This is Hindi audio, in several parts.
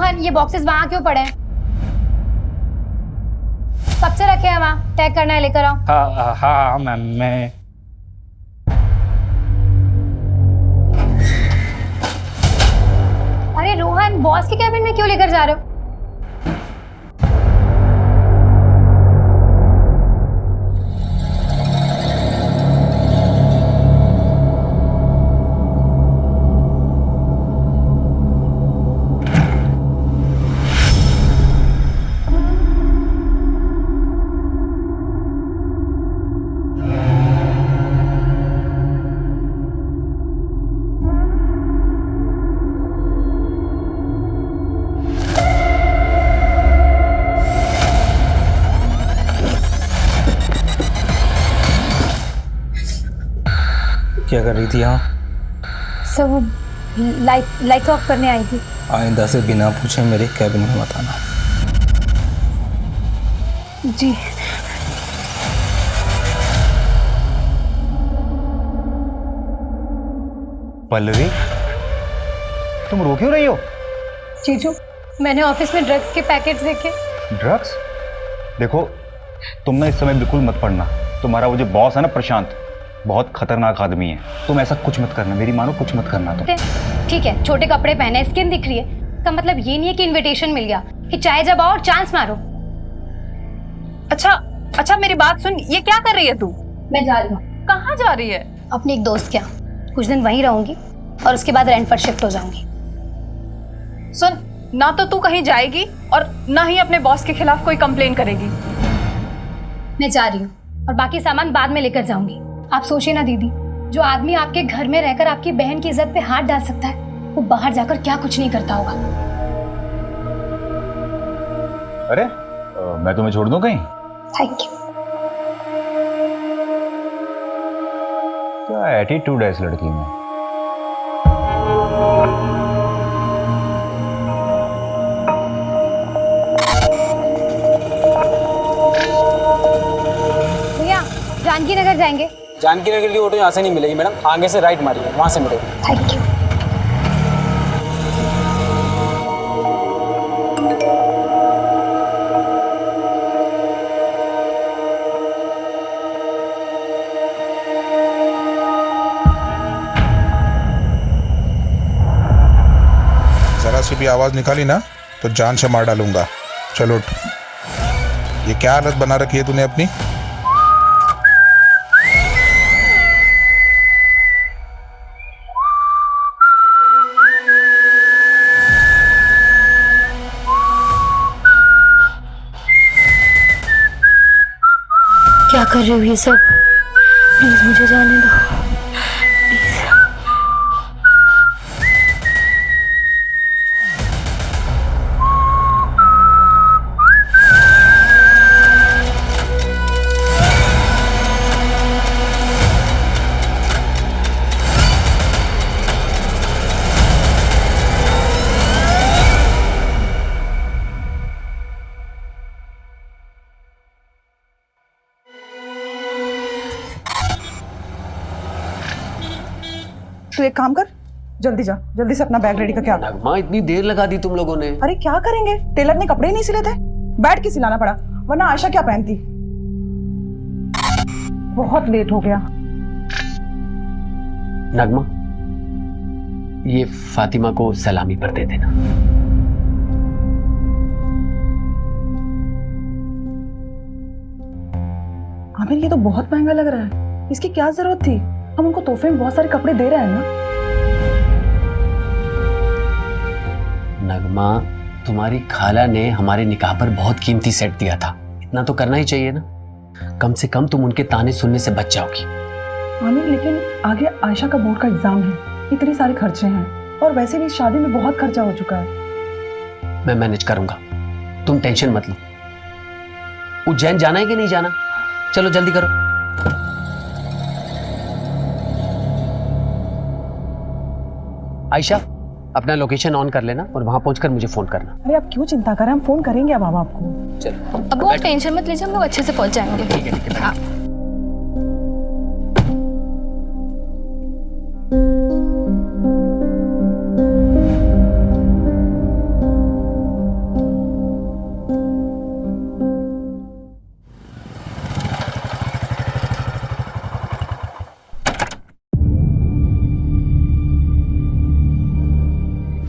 रोहन, ये बॉक्सेस वहां क्यों पड़े हैं? कब से रखे हैं वहां? पैक करना है, लेकर आओ। हाँ हाँ मैम, मैं अरे रोहन, बॉस के कैबिन में क्यों लेकर जा रहे हो? क्या कर रही थी यहाँ? सर वो लाइट ऑफ करने आई थी। आइंदा से बिना पूछे मेरे कैबिन में मत आना। जी। पल्लवी, तुम रो क्यों रही हो? जीजू, मैंने ऑफिस में ड्रग्स के पैकेट्स देखे। ड्रग्स? देखो, तुम ना इस समय बिल्कुल मत पढ़ना। तुम्हारा वो जो बॉस है ना प्रशांत, बहुत खतरनाक आदमी है। तुम ऐसा कुछ मत करना, मेरी मानो, कुछ मत करना तुम। ठीक है, छोटे कपड़े पहने, स्किन दिख रही है, का मतलब ये नहीं है कि इनविटेशन मिल गया कि चाहे जब आओ और चांस मारो। अच्छा मेरी बात सुन, ये क्या कर रही है तू? मैं जा रही हूँ। कहाँ जा रही है? अपने एक दोस्त के यहाँ कुछ दिन वहीं रहूंगी और उसके बाद रेंट पर शिफ्ट हो जाऊंगी। सुन, ना तो तू कहीं जाएगी और ना ही अपने बॉस के खिलाफ कोई कंप्लेन करेगी। मैं जा रही हूँ और बाकी सामान बाद में लेकर जाऊंगी। आप सोचिए ना दीदी, जो आदमी आपके घर में रहकर आपकी बहन की इज्जत पे हाथ डाल सकता है, वो बाहर जाकर क्या कुछ नहीं करता होगा। अरे मैं तुम्हें छोड़ दूं कहीं? Thank you. क्या एटीट्यूड है इस लड़की में। भैया, जानकी नगर जाएंगे? जानकी नगर की ऑटो यहाँ से नहीं मिलेगी मैडम, आगे से राइट मारिए, वहाँ से मिलेगी। Thank you. जरा सी भी आवाज निकाली ना तो जान से मार डालूंगा। चलो उठ। ये क्या हालत बना रखी है तूने अपनी? क्या कर रहे हो ये सब? प्लीज मुझे जाने दो, प्लीज। तू एक काम कर, जल्दी जा, जल्दी से अपना बैग रेडी करके आ। नगमा, इतनी देर लगा दी तुम लोगों ने। अरे क्या करेंगे, टेलर ने कपड़े ही नहीं सिले थे, बैठ के सिलाना पड़ा, वरना आयशा क्या पहनती। बहुत लेट हो गया। नगमा, ये फातिमा को सलामी पर दे देना। आमिर, ये तो बहुत महंगा लग रहा है, इसकी क्या जरूरत थी? हम उनको तोहफे में बहुत सारे कपड़े दे रहे हैं ना। नगमा, तुम्हारी खाला ने हमारे निकाह पर बहुत कीमती सेट दिया था, इतना तो करना ही चाहिए ना। कम से कम तुम उनके ताने सुनने से बच जाओगी। आमिर, लेकिन आगे आयशा का बोर्ड का एग्जाम है, इतने सारे खर्चे हैं, और वैसे भी शादी में बहुत खर्चा हो चुका है। मैं मैनेज करूंगा, तुम टेंशन मत लो। उज्जैन जाना है कि नहीं जाना? चलो जल्दी करो। आयशा, अपना लोकेशन ऑन कर लेना और वहां पहुंचकर मुझे फोन करना। अरे आप क्यों चिंता करें, हम फोन करेंगे अब आपको। चलो अब वो टेंशन मत लीजिए, हम लोग अच्छे से पहुंच जाएंगे। ठीक है। हाँ।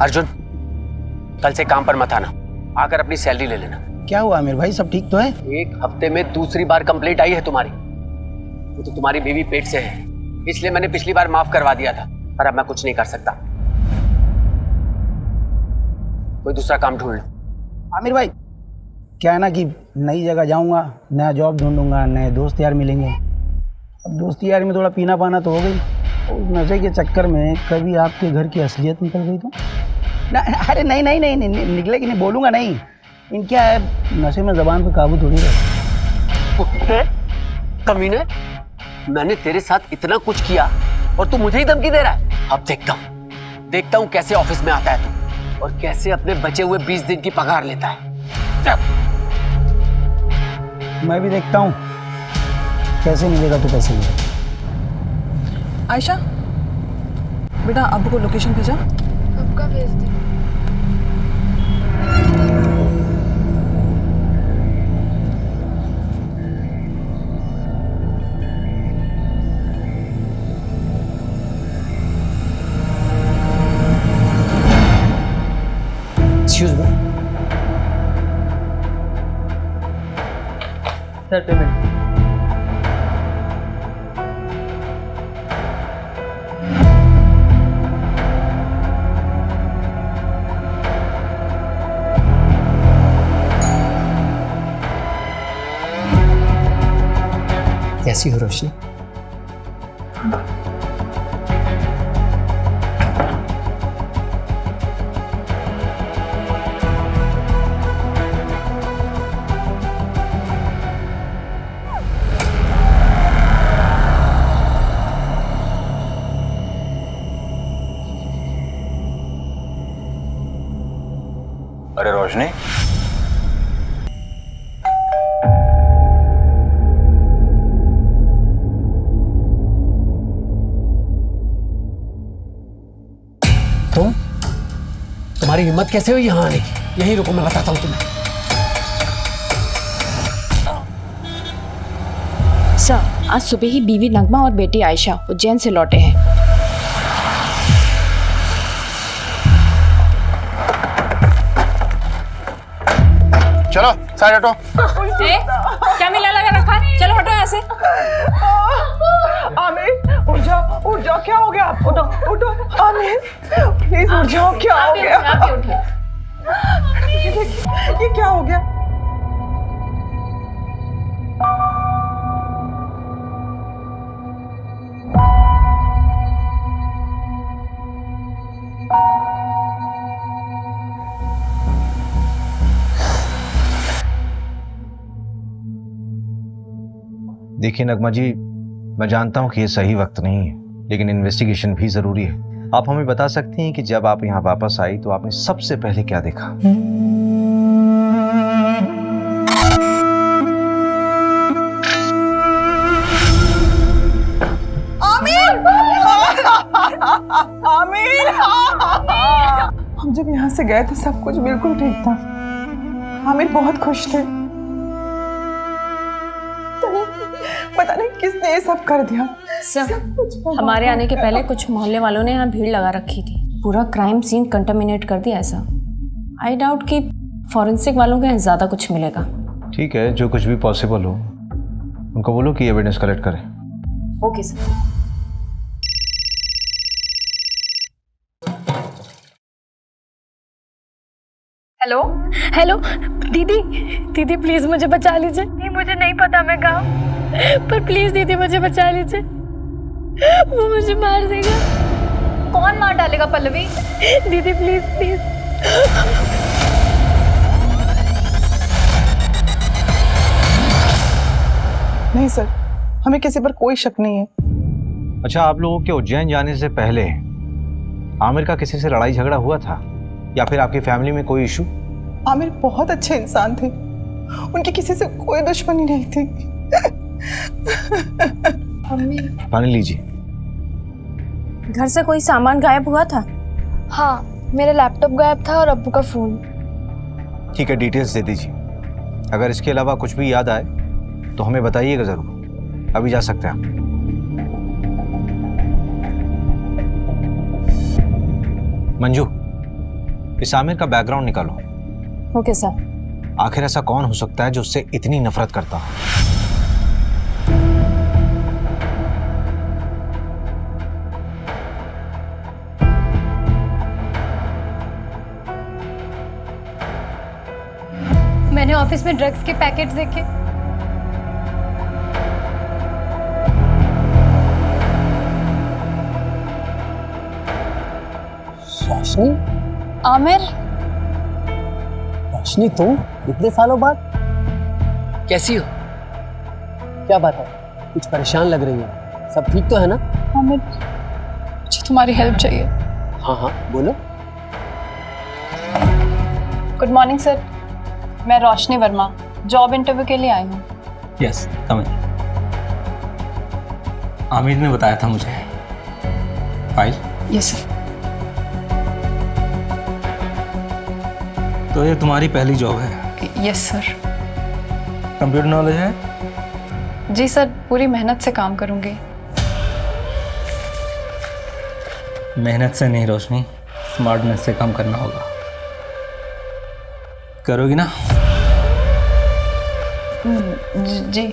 अर्जुन, कल से काम पर मत आना, आकर अपनी सैलरी ले लेना। क्या हुआ आमिर भाई, सब ठीक तो है? एक हफ्ते में दूसरी बार कंप्लेंट आई है तुम्हारी। वो तो तुम्हारी बीवी पेट से है, इसलिए मैंने पिछली बार माफ करवा दिया था, पर अब मैं कुछ नहीं कर सकता। कोई दूसरा काम ढूंढ लो। आमिर भाई, क्या है ना कि नई जगह जाऊंगा, नया जॉब ढूंढूंगा, नए दोस्त यार मिलेंगे। अब दोस्ती यार में थोड़ा पीना पाना तो हो गई, उस नशे के चक्कर में कभी आपके घर की असलियत निकल गई तो ना। अरे नहीं नहीं नहीं, नहीं, नहीं निकलेगी नहीं, बोलूँगा नहीं। इन क्या है, नशे में जबान पे काबू थोड़ी रहे। कमीने, मैंने तेरे साथ इतना कुछ किया और तू मुझे ही धमकी दे रहा है। अब देखता हूँ कैसे ऑफिस में आता है तू और कैसे अपने बचे हुए 20 दिन की पगार लेता है। मैं भी देखता हूँ कैसे मिलेगा तो कैसे मिलेगा। आयशा बेटा, अब्बू को लोकेशन भेजा? कब का भेज दे? Excuse me sir, payment. कैसी हो रोशनी? अरे रोशनी, तुम्हारी हिम्मत कैसे हुई यहाँ आने की? यहीं रुको, मैं बताता हूँ तुम्हें। सर, आज सुबह ही बीवी नगमा और बेटी आयशा उज्जैन से लौटे हैं। चलो साइड हटो। क्या मिला लगा रखा है? चलो हटो यहाँ से। आमिर उठ जाओ, क्या हो गया आपको? उठो आमिर, प्लीज उठ जाओ, क्या हो गया? आप उठिए। ये क्या हो गया? देखिए नगमा जी, मैं जानता हूं कि ये सही वक्त नहीं है, लेकिन इन्वेस्टिगेशन भी जरूरी है। आप हमें बता सकती हैं कि जब आप यहाँ वापस आई तो आपने सबसे पहले क्या देखा? आमिर! आमिर! हम जब यहाँ से गए थे सब कुछ बिल्कुल ठीक था। आमिर बहुत खुश थे। पता नहीं किसने ये सब कर दिया। सर, हमारे आने के पहले कुछ मोहल्ले वालों ने यहाँ भीड़ लगा रखी थी, पूरा क्राइम सीन कंटामिनेट कर दिया ऐसा। आई डाउट कि फॉरेंसिक वालों के यहाँ ज़्यादा कुछ मिलेगा। ठीक है, जो कुछ भी पॉसिबल हो उनको बोलो कि एविडेंस कलेक्ट करें। Okay sir. हेलो हेलो दीदी प्लीज मुझे बचा लीजिए। नहीं, मुझे नहीं पता मैं कहाँ हूँ, पर प्लीज दीदी मुझे बचा लीजिए, वो मुझे मार देगा। कौन मार डालेगा पल्लवी? दीदी प्लीज प्लीज। नहीं सर, हमें किसी पर कोई शक नहीं है। अच्छा, आप लोगों के उज्जैन जाने से पहले आमिर का किसी से लड़ाई झगड़ा हुआ था या फिर आपकी फैमिली में कोई इशू? आमिर बहुत अच्छे इंसान थे, उनकी किसी से कोई दुश्मनी नहीं थी। पानी लीजिए। घर से कोई सामान गायब हुआ था? हाँ, मेरा लैपटॉप गायब था और अब्बू का फोन। ठीक है, डिटेल्स दे दीजिए। अगर इसके अलावा कुछ भी याद आए तो हमें बताइएगा जरूर। अभी जा सकते हैं आप। मंजू, इस आमिर का बैकग्राउंड निकालो। Okay sir. आखिर ऐसा कौन हो सकता है जो उससे इतनी नफरत करता हो? मैंने ऑफिस में ड्रग्स के पैकेट्स देखे। रोशनी? आमिर, रोशनी तुम इतने सालों बाद कैसी हो? क्या बात है, कुछ परेशान लग रही हो। सब ठीक तो है ना? आमिर मुझे तुम्हारी हेल्प चाहिए। हाँ हाँ बोलो। गुड मॉर्निंग सर, मैं रोशनी वर्मा जॉब इंटरव्यू के लिए आई हूँ। यस कम इन। आमिर ने बताया था मुझे। फाइल? Yes sir. तो ये तुम्हारी पहली जॉब है? Yes sir. कंप्यूटर नॉलेज है? जी सर, पूरी मेहनत से काम करूंगी। मेहनत से नहीं रोशनी, स्मार्टनेस से काम करना होगा। करोगी ना? जी।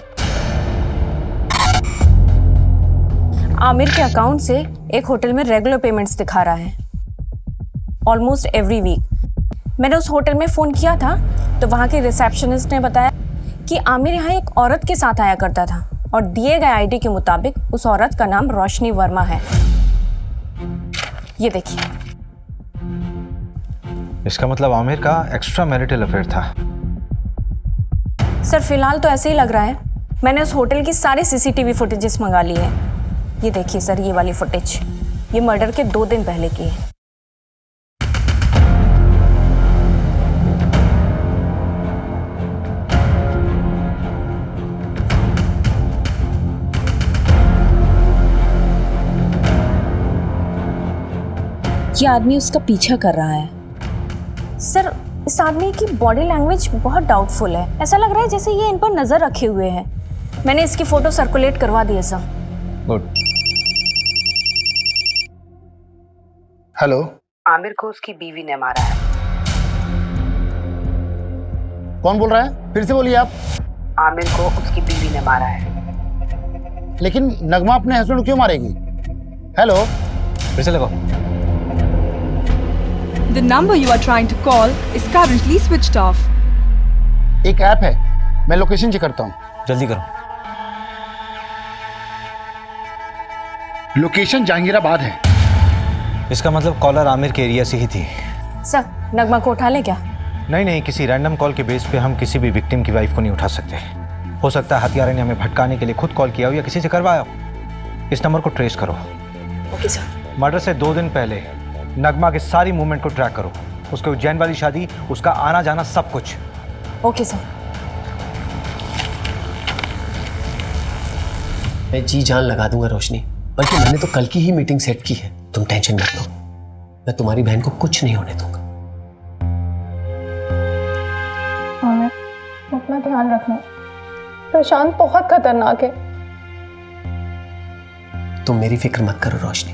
आमिर के अकाउंट से एक होटल में रेगुलर पेमेंट्स दिखा रहा है, ऑलमोस्ट एवरी वीक। मैंने उस होटल में फ़ोन किया था तो वहाँ के रिसेप्शनिस्ट ने बताया कि आमिर यहाँ एक औरत के साथ आया करता था और दिए गए आईडी के मुताबिक उस औरत का नाम रोशनी वर्मा है। ये देखिए। इसका मतलब आमिर का एक्स्ट्रा मैरिटल अफेयर था। सर फिलहाल तो ऐसे ही लग रहा है। मैंने उस होटल की सारी सीसीटीवी फुटेजेस मंगा ली है। ये देखिए सर, ये वाली फुटेज, ये मर्डर के 2 दिन पहले की है। ये आदमी उसका पीछा कर रहा है। सर इस आदमी की बॉडी लैंग्वेज बहुत डाउटफुल है। ऐसा लग रहा है जैसे ये इन पर नजर रखे हुए है। मैंने इसकी फोटो सर्कुलेट करवा दी है सर। गुड। हेलो। आमिर को उसकी बीवी ने मारा है। कौन बोल रहा है? फिर से बोलिए आप। आमिर को उसकी बीवी ने मारा है। लेकिन नगमा अपने हस्बैंड को क्यों मारेगी? हेलो। फिर से लगाओ। The number you are trying to call is currently switched off. एक ऐप है, मैं लोकेशन चेक करता हूँ। जल्दी करो। लोकेशन जहांगीराबाद है। इसका मतलब कॉलर आमिर के एरिया से ही थी। सर नगमा को उठा ले क्या? नहीं, किसी रैंडम कॉल के बेस पे हम किसी भी विक्टिम की वाइफ को नहीं उठा सकते। हो सकता है हत्यारे ने हमें भटकाने के लिए खुद कॉल किया हो या किसी से करवाया हो। इस नंबर को ट्रेस करो। Okay sir. मर्डर से 2 दिन पहले नगमा के सारी मूवमेंट को ट्रैक करो। उसके उज्जैन वाली शादी, उसका आना जाना, सब कुछ। Okay sir. मैं जी जान लगा दूंगा रोशनी, बल्कि मैंने तो कल की ही मीटिंग सेट की है। तुम टेंशन मत लो, मैं तुम्हारी बहन को कुछ नहीं होने दूंगा। आमिर अपना ध्यान रखना, प्रशांत बहुत खतरनाक है। तुम मेरी फिक्र मत करो रोशनी।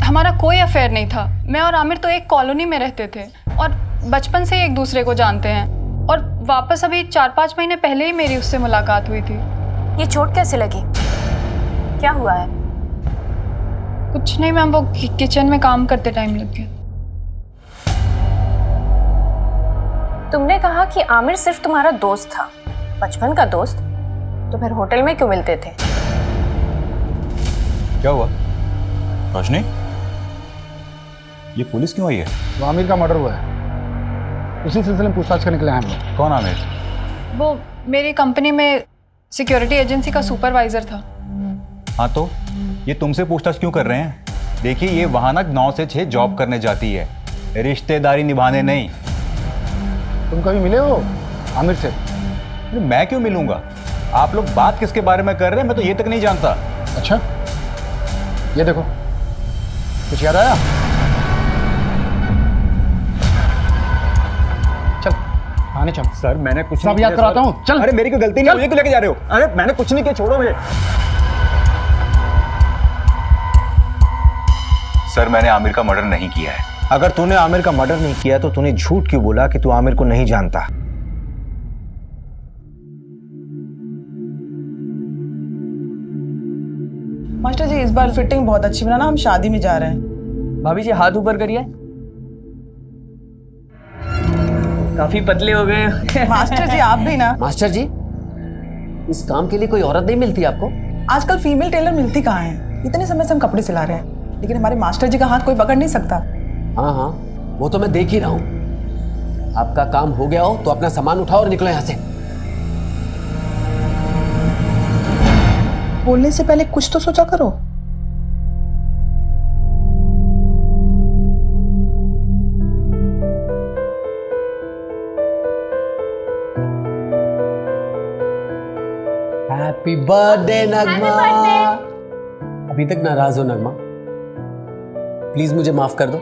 हमारा कोई अफेयर नहीं था। मैं और आमिर तो एक कॉलोनी में रहते थे और बचपन से ही एक दूसरे को जानते हैं। और वापस अभी 4-5 महीने पहले ही मेरी उससे मुलाकात हुई थी। ये चोट कैसे लगी? क्या हुआ है? कुछ नहीं मैम, वो किचन में काम करते टाइम लग गया। तुमने कहा कि आमिर सिर्फ तुम्हारा दोस्त था, बचपन का दोस्त, तो फिर होटल में क्यों मिलते थे? क्या हुआ रोशनी? ये पुलिस क्यों आई है? वो आमिर का मर्डर हुआ है, उसी सिलसिले में पूछताछ करने के लिए आए हम लोग। कौन आमिर? वो मेरी कंपनी में सिक्योरिटी एजेंसी का सुपरवाइजर था। हाँ तो ये तुमसे पूछताछ क्यों कर रहे हैं? देखिए ये वहाँ ना 9 से 6 जॉब करने जाती है, रिश्तेदारी निभाने नहीं। तुम कभी मिले हो आमिर से? अरे मैं क्यों मिलूंगा? आप लोग बात किसके बारे में कर रहे हैं मैं तो ये तक नहीं जानता। अच्छा, ये देखो, कुछ याद आया? थाने चलो। सर मैंने कुछ सब याद कराता हूँ, चल। अरे मेरी कोई गलती नहीं, मुझे क्यों लेके जा रहे हो? अरे मैंने कुछ नहीं किया, छोड़ो मुझे। सर मैंने आमिर का मर्डर नहीं किया है। अगर तूने आमिर का मर्डर नहीं किया तो तूने झूठ क्यों बोला कि तू आमिर को नहीं जानता? मास्टर जी इस बार फिटिंग बहुत अच्छी बनाना, हम शादी में जा रहे हैं। भाभी जी हाथ ऊपर करिए। काफी पतले हो गए। मास्टर जी आप भी ना। मास्टर जी, इस काम के लिए कोई औरत नहीं मिलती आपको? आजकल फीमेल टेलर मिलती कहाँ है? इतने समय से हम कपड़े सिला रहे हैं, लेकिन हमारे मास्टर जी का हाथ कोई पकड़ नहीं सकता। हाँ हाँ, वो तो मैं देख ही रहा हूँ। आपका काम हो गया हो तो अपना सामान उठाओ और निकलो यहाँ से। बोलने से पहले कुछ तो सोचा करो। हैप्पी बर्थडे नगमा। अभी तक नाराज हो नगमा? प्लीज मुझे माफ कर दो।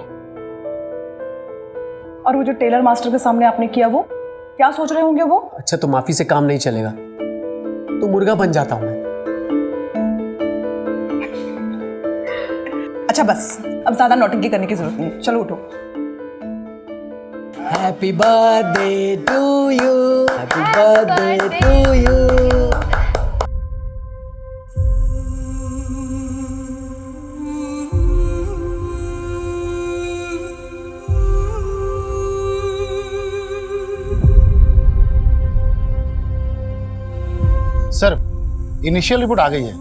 और वो जो टेलर मास्टर के सामने आपने किया, वो क्या सोच रहे होंगे वो? अच्छा तो माफी से काम नहीं चलेगा, तो मुर्गा बन जाता हूं मैं। अच्छा बस, अब ज्यादा नौटंकी करने की जरूरत नहीं, चलो उठो। Happy birthday to you, happy birthday to you. Sir initial report आ गई है।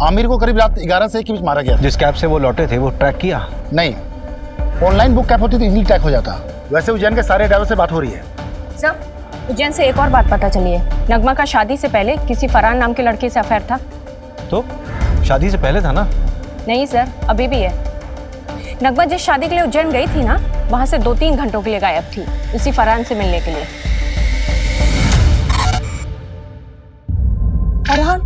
आमिर को करीब रात 11 से 1 के बीच मारा गया। जिस कैब से वो लौटे थे वो ट्रैक किया? नहीं, ऑनलाइन बुक कैब होती तो इजीली ट्रैक हो जाता। वैसे उज्जैन के सारे ड्राइवर से बात हो रही है। सर उज्जैन से एक और बात पता चली है। नगमा का शादी से पहले किसी फरहान नाम के लड़के से अफेयर था। तो शादी से पहले था ना? नहीं सर, अभी भी है। नगमा जिस शादी के लिए उज्जैन गई थी ना, वहां से 2-3 घंटों के लिए गायब थी, उसी फरहान से मिलने के लिए। फरहान?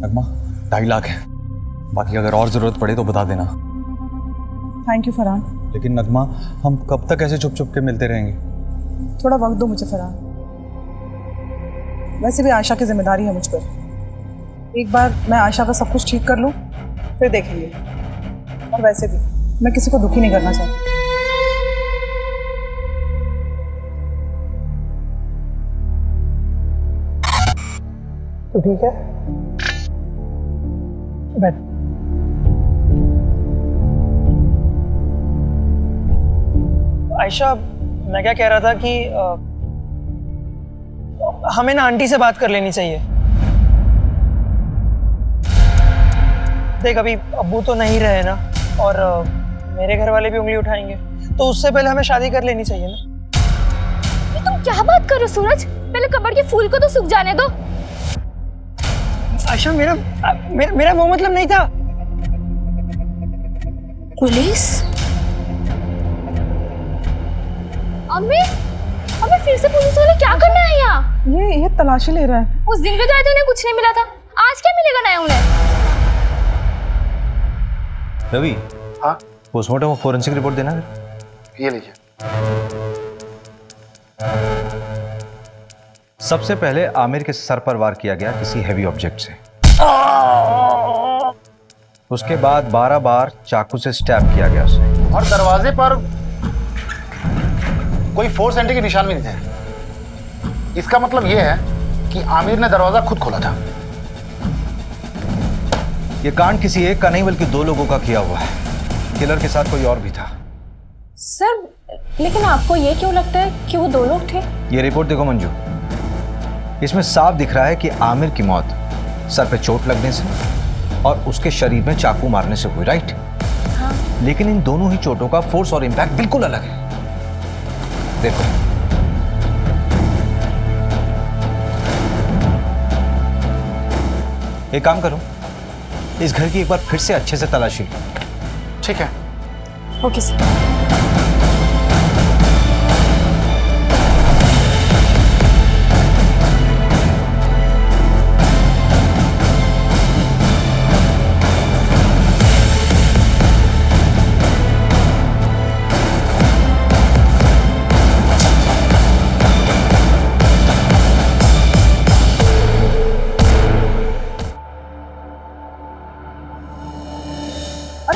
नगमा 2.5 लाख है, बाकी अगर और जरूरत पड़े तो बता देना। Thank you Farhan. लेकिन नगमा हम कब तक ऐसे छुप छुप के मिलते रहेंगे? थोड़ा वक्त दो मुझे फरहान। वैसे भी आयशा की जिम्मेदारी है मुझ पर। एक बार मैं आयशा का सब कुछ ठीक कर लूँ, फिर देखेंगे। और वैसे भी मैं किसी को दुखी नहीं करना चाहती। तो ठीक है, बैठ। आयशा, मैं क्या कह रहा था कि हमें ना आंटी से बात कर लेनी चाहिए। देख अभी अब्बू तो नहीं रहे ना, और मेरे घर वाले भी उंगली उठाएंगे, तो उससे पहले हमें शादी कर लेनी चाहिए ना। ये तुम क्या बात कर रहे हो सूरज? पहले कब्र के फूल को तो सूख जाने दो। आयशा मेरा वो मतलब नहीं था। पुलिस? अम्मी फिर से पुलिस वाले क्या करने आए यहाँ? ये तलाशी ले रहा है। उस दिन भी गए थे, उन्हें कुछ नहीं मिला था, आज क्या मिलेगा नया उन्हें? रवि, हाँ पोस्टमार्टम और फोरेंसिक रिपोर्ट देना है। ये लीजिए। सबसे पहले आमिर के सर पर वार किया गया किसी हैवी ऑब्जेक्ट से। उसके बाद 12 बार चाकू से स्टैब किया गया उसे। और दरवाजे पर कोई फोर्स एंट्री के निशान भी नहीं थे। इसका मतलब यह है कि आमिर ने दरवाजा खुद खोला था। यह कांड किसी एक का नहीं बल्कि 2 लोगों का किया हुआ है। किलर के साथ कोई और भी था। सर लेकिन आपको ये क्यों लगता है कि वो 2 लोग थे? ये रिपोर्ट देखो मंजू, इसमें साफ दिख रहा है कि आमिर की मौत सर पे चोट लगने से और उसके शरीर में चाकू मारने से हुई, राइट? हाँ। लेकिन इन दोनों ही चोटों का फोर्स और इम्पैक्ट बिल्कुल अलग है। देखो, एक काम करो, इस घर की एक बार फिर से अच्छे से तलाशी लो। ठीक है। Okay sir.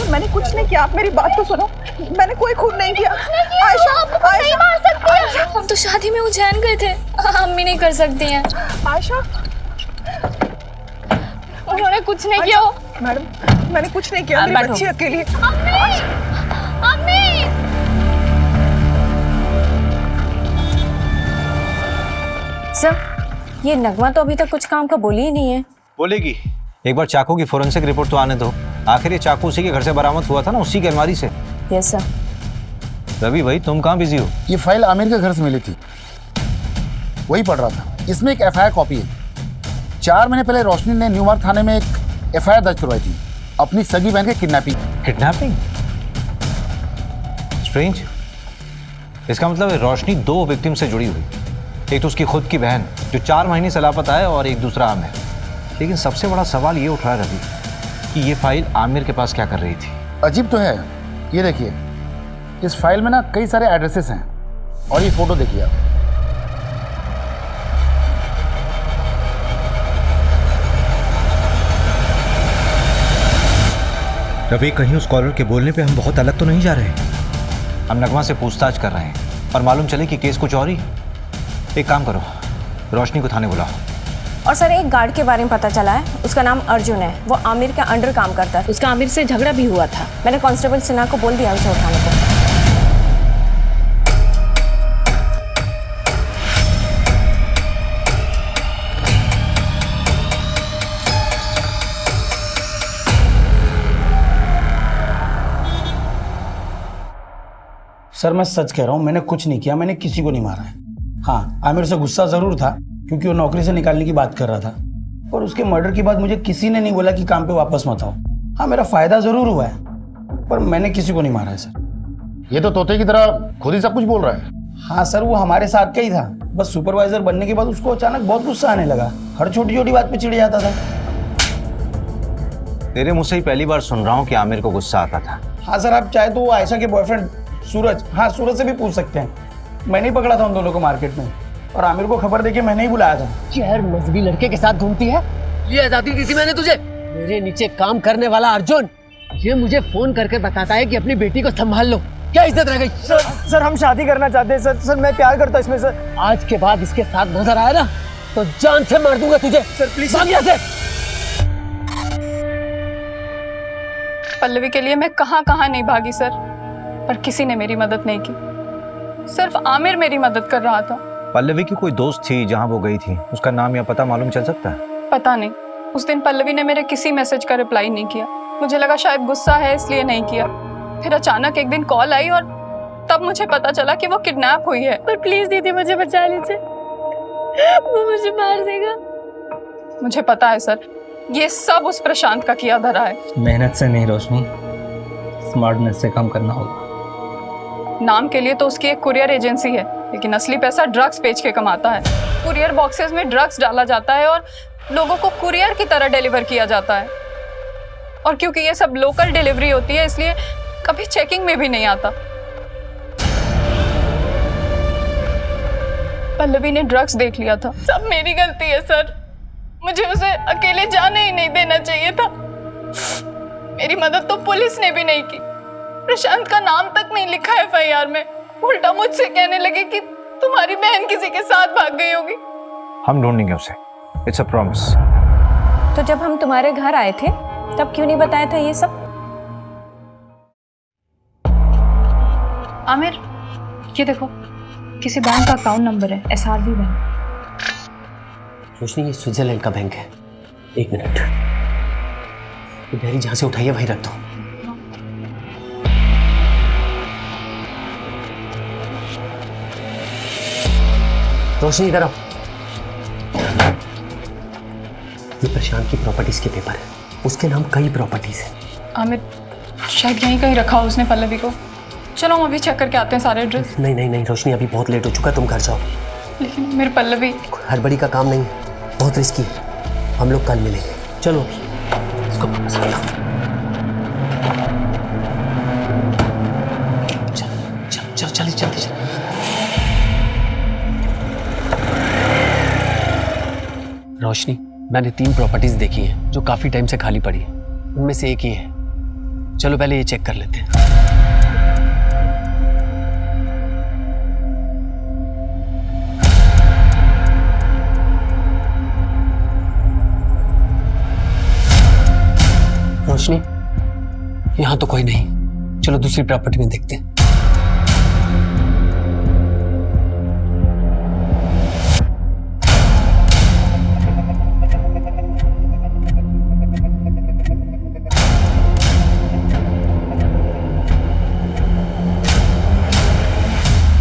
मैंने कुछ नहीं किया, आप मेरी बात तो सुनो, मैंने कोई खून नहीं किया। आयशा, नहीं मार सकती। हम तो शादी में उज्जैन गए थे, अम्मी नहीं कर सकती हैं। आयशा, उन्होंने कुछ नहीं किया। मैडम मैंने कुछ नहीं किया, मेरी बच्ची अकेली है। अम्मी, सर, ये नगमा तो अभी तक कुछ काम का बोली ही नहीं है। बोलेगी। एक बार चाकू की फोरेंसिक रिपोर्ट तो आने दो। आखिर ये चाकू उसी के घर से बरामद हुआ था ना, उसी की अलमारी से। Yes sir. रवि भाई, तुम कहाँ बिजी हो? ये फाइल आमिर के घर से मिली थी, वही पढ़ रहा था। इसमें एक एफआईआर कॉपी है। 4 महीने पहले रोशनी ने न्यूमार्क थाने में एक एफआईआर दर्ज करवाई थी अपनी सगी बहन के किडनैपिंग। किडनैपिंग? स्ट्रेंज। इसका मतलब है रोशनी 2 विक्टिम से जुड़ी हुई। एक तो उसकी खुद की बहन जो 4 महीने से लापता है, और एक दूसरा आमिर। लेकिन सबसे बड़ा सवाल ये उठ रहा है रवि कि ये फाइल आमिर के पास क्या कर रही थी? अजीब तो है। ये देखिए, इस फाइल में ना कई सारे एड्रेसेस हैं, और ये फोटो देखिए आप। रवि, कहीं उस कॉलर के बोलने पे हम बहुत अलग तो नहीं जा रहे? हम नगमा से पूछताछ कर रहे हैं और मालूम चले कि केस कुछ और ही। एक काम करो, रोशनी को थाने बुलाओ। और सर, एक गार्ड के बारे में पता चला है, उसका नाम अर्जुन है। वो आमिर के अंडर काम करता है। उसका आमिर से झगड़ा भी हुआ था। मैंने कांस्टेबल सिन्हा को बोल दिया उसे उठाने को। सर, मैं सच कह रहा हूँ, मैंने कुछ नहीं किया, मैंने किसी को नहीं मारा है। हाँ, आमिर से गुस्सा जरूर था क्योंकि वो नौकरी से निकालने की बात कर रहा था, और उसके मर्डर के बाद मुझे किसी ने नहीं बोला कि काम पे वापस मत आओ। हाँ, मेरा फायदा जरूर हुआ है, पर मैंने किसी को नहीं मारा है सर। ये तो तोते की तरह खुद ही सब कुछ बोल रहा है। हाँ सर, वो हमारे साथ का ही था। बस सुपरवाइजर बनने के बाद उसको अचानक बहुत गुस्सा आने लगा। हर छोटी छोटी बात पे चिढ़ जाता था। तेरे मुँह से ही पहली बार सुन रहा हूँ कि आमिर को गुस्सा आता था। हाँ सर, आप चाहे तो वो आयशा के बॉयफ्रेंड सूरज, हाँ सूरज से भी पूछ सकते हैं। मैंने ही पकड़ा था उन दोनों को मार्केट में, और आमिर को खबर देके मैंने ही बुलाया था। यार, मजहबी लड़के के साथ घूमती है। ये आजादी दी थी मैंने तुझे। मेरे नीचे काम करने वाला अर्जुन ये मुझे फोन करके बताता है कि अपनी बेटी को संभाल लो। क्या इज्जत रह गई? सर हम शादी करना चाहते हैं सर। सर मैं प्यार करता हूँ इसमें सर। आज के बाद इसके साथ नजर आया ना तो जान से मार दूंगा तुझे। सर प्लीज भाग यहाँ से। पल्लवी के लिए मैं कहाँ कहाँ नहीं भागी सर, पर किसी ने मेरी मदद नहीं की। सिर्फ आमिर मेरी मदद कर रहा था। पल्लवी की कोई दोस्त थी जहाँ वो गई थी, उसका नाम या पता मालूम चल सकता है? पता नहीं। उस दिन पल्लवी ने मेरे किसी मैसेज का रिप्लाई नहीं किया। मुझे लगा शायद गुस्सा है इसलिए नहीं किया। फिर अचानक एक दिन कॉल आई और तब मुझे पता चला कि वो किडनैप हुई है। पर प्लीज दीदी मुझे बचा लीजिए, वो मुझे मार देगा। मुझे पता है सर, ये सब उस प्रशांत का किया धरा है। मेहनत से नहीं रोशनी, स्मार्टनेस से काम करना होगा। नाम के लिए तो उसकी एक कुरियर एजेंसी है, लेकिन असली पैसा ड्रग्स बेच के कमाता है। कुरियर बॉक्सेस में ड्रग्स डाला जाता है और लोगों को कुरियर की तरह डिलीवर किया जाता है। और क्योंकि ये सब लोकल डिलीवरी होती है इसलिए कभी चेकिंग में भी नहीं आता। पल्लवी ने ड्रग्स देख लिया था। सब मेरी गलती है सर, मुझे उसे अकेले जाने ही नहीं देना चाहिए था। मेरी मदद तो पुलिस ने भी नहीं की। प्रशांत का नाम तक नहीं लिखा एफआईआर में। उल्टा मुझसे कहने लगे कि तुम्हारी बहन किसी के साथ भाग गई होगी। हम ढूंढेंगे उसे, इट्स अ प्रॉमिस। तो जब हम तुम्हारे घर आए थे तब क्यों नहीं बताया था ये सब? आमिर, ये देखो, किसी बैंक का अकाउंट नंबर है, SRV बैंक। रोशनी, ये स्विट्जरलैंड का बैंक है। 1 मिनट, ये डायरी जहां से उठाई है वहीं रख दो। रोशनी इधर आओ। ये प्रशांत की प्रॉपर्टीज के पेपर है। उसके नाम कई प्रॉपर्टीज है। आमिर, शायद यहीं कहीं रखा हो उसने पल्लवी को। चलो हम अभी चेक करके आते हैं सारे एड्रेस। नहीं रोशनी, अभी बहुत लेट हो चुका है, तुम घर जाओ। लेकिन मेरी पल्लवी। हड़बड़ी का काम नहीं है, बहुत रिस्की है। हम लोग कल मिलेंगे। चलो अभी इसको वापस ले लो। चल जल्दी। रोशनी, मैंने 3 प्रॉपर्टीज देखी हैं जो काफी टाइम से खाली पड़ी है। उनमें से एक ही है। चलो पहले ये चेक कर लेते हैं। रोशनी, यहां तो कोई नहीं, चलो दूसरी प्रॉपर्टी में देखते हैं।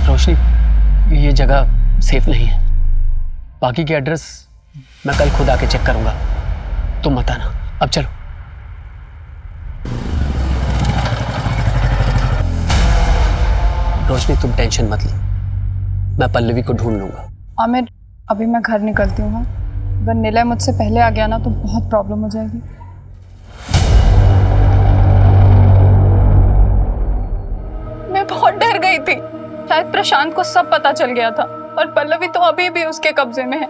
रोशनी, ये जगह सेफ नहीं है। बाकी के एड्रेस मैं कल खुद आके चेक करूंगा, तुम मत आना। अब चलो। रोशनी, तुम टेंशन मत लो, मैं पल्लवी को ढूंढ लूंगा। आमिर, अभी मैं घर निकलती हूँ। हाँ? अगर निलय मुझसे पहले आ गया ना तो बहुत प्रॉब्लम हो जाएगी। मैं बहुत डर गई थी, शायद प्रशांत को सब पता चल गया था, और पल्लवी तो अभी भी उसके कब्जे में है।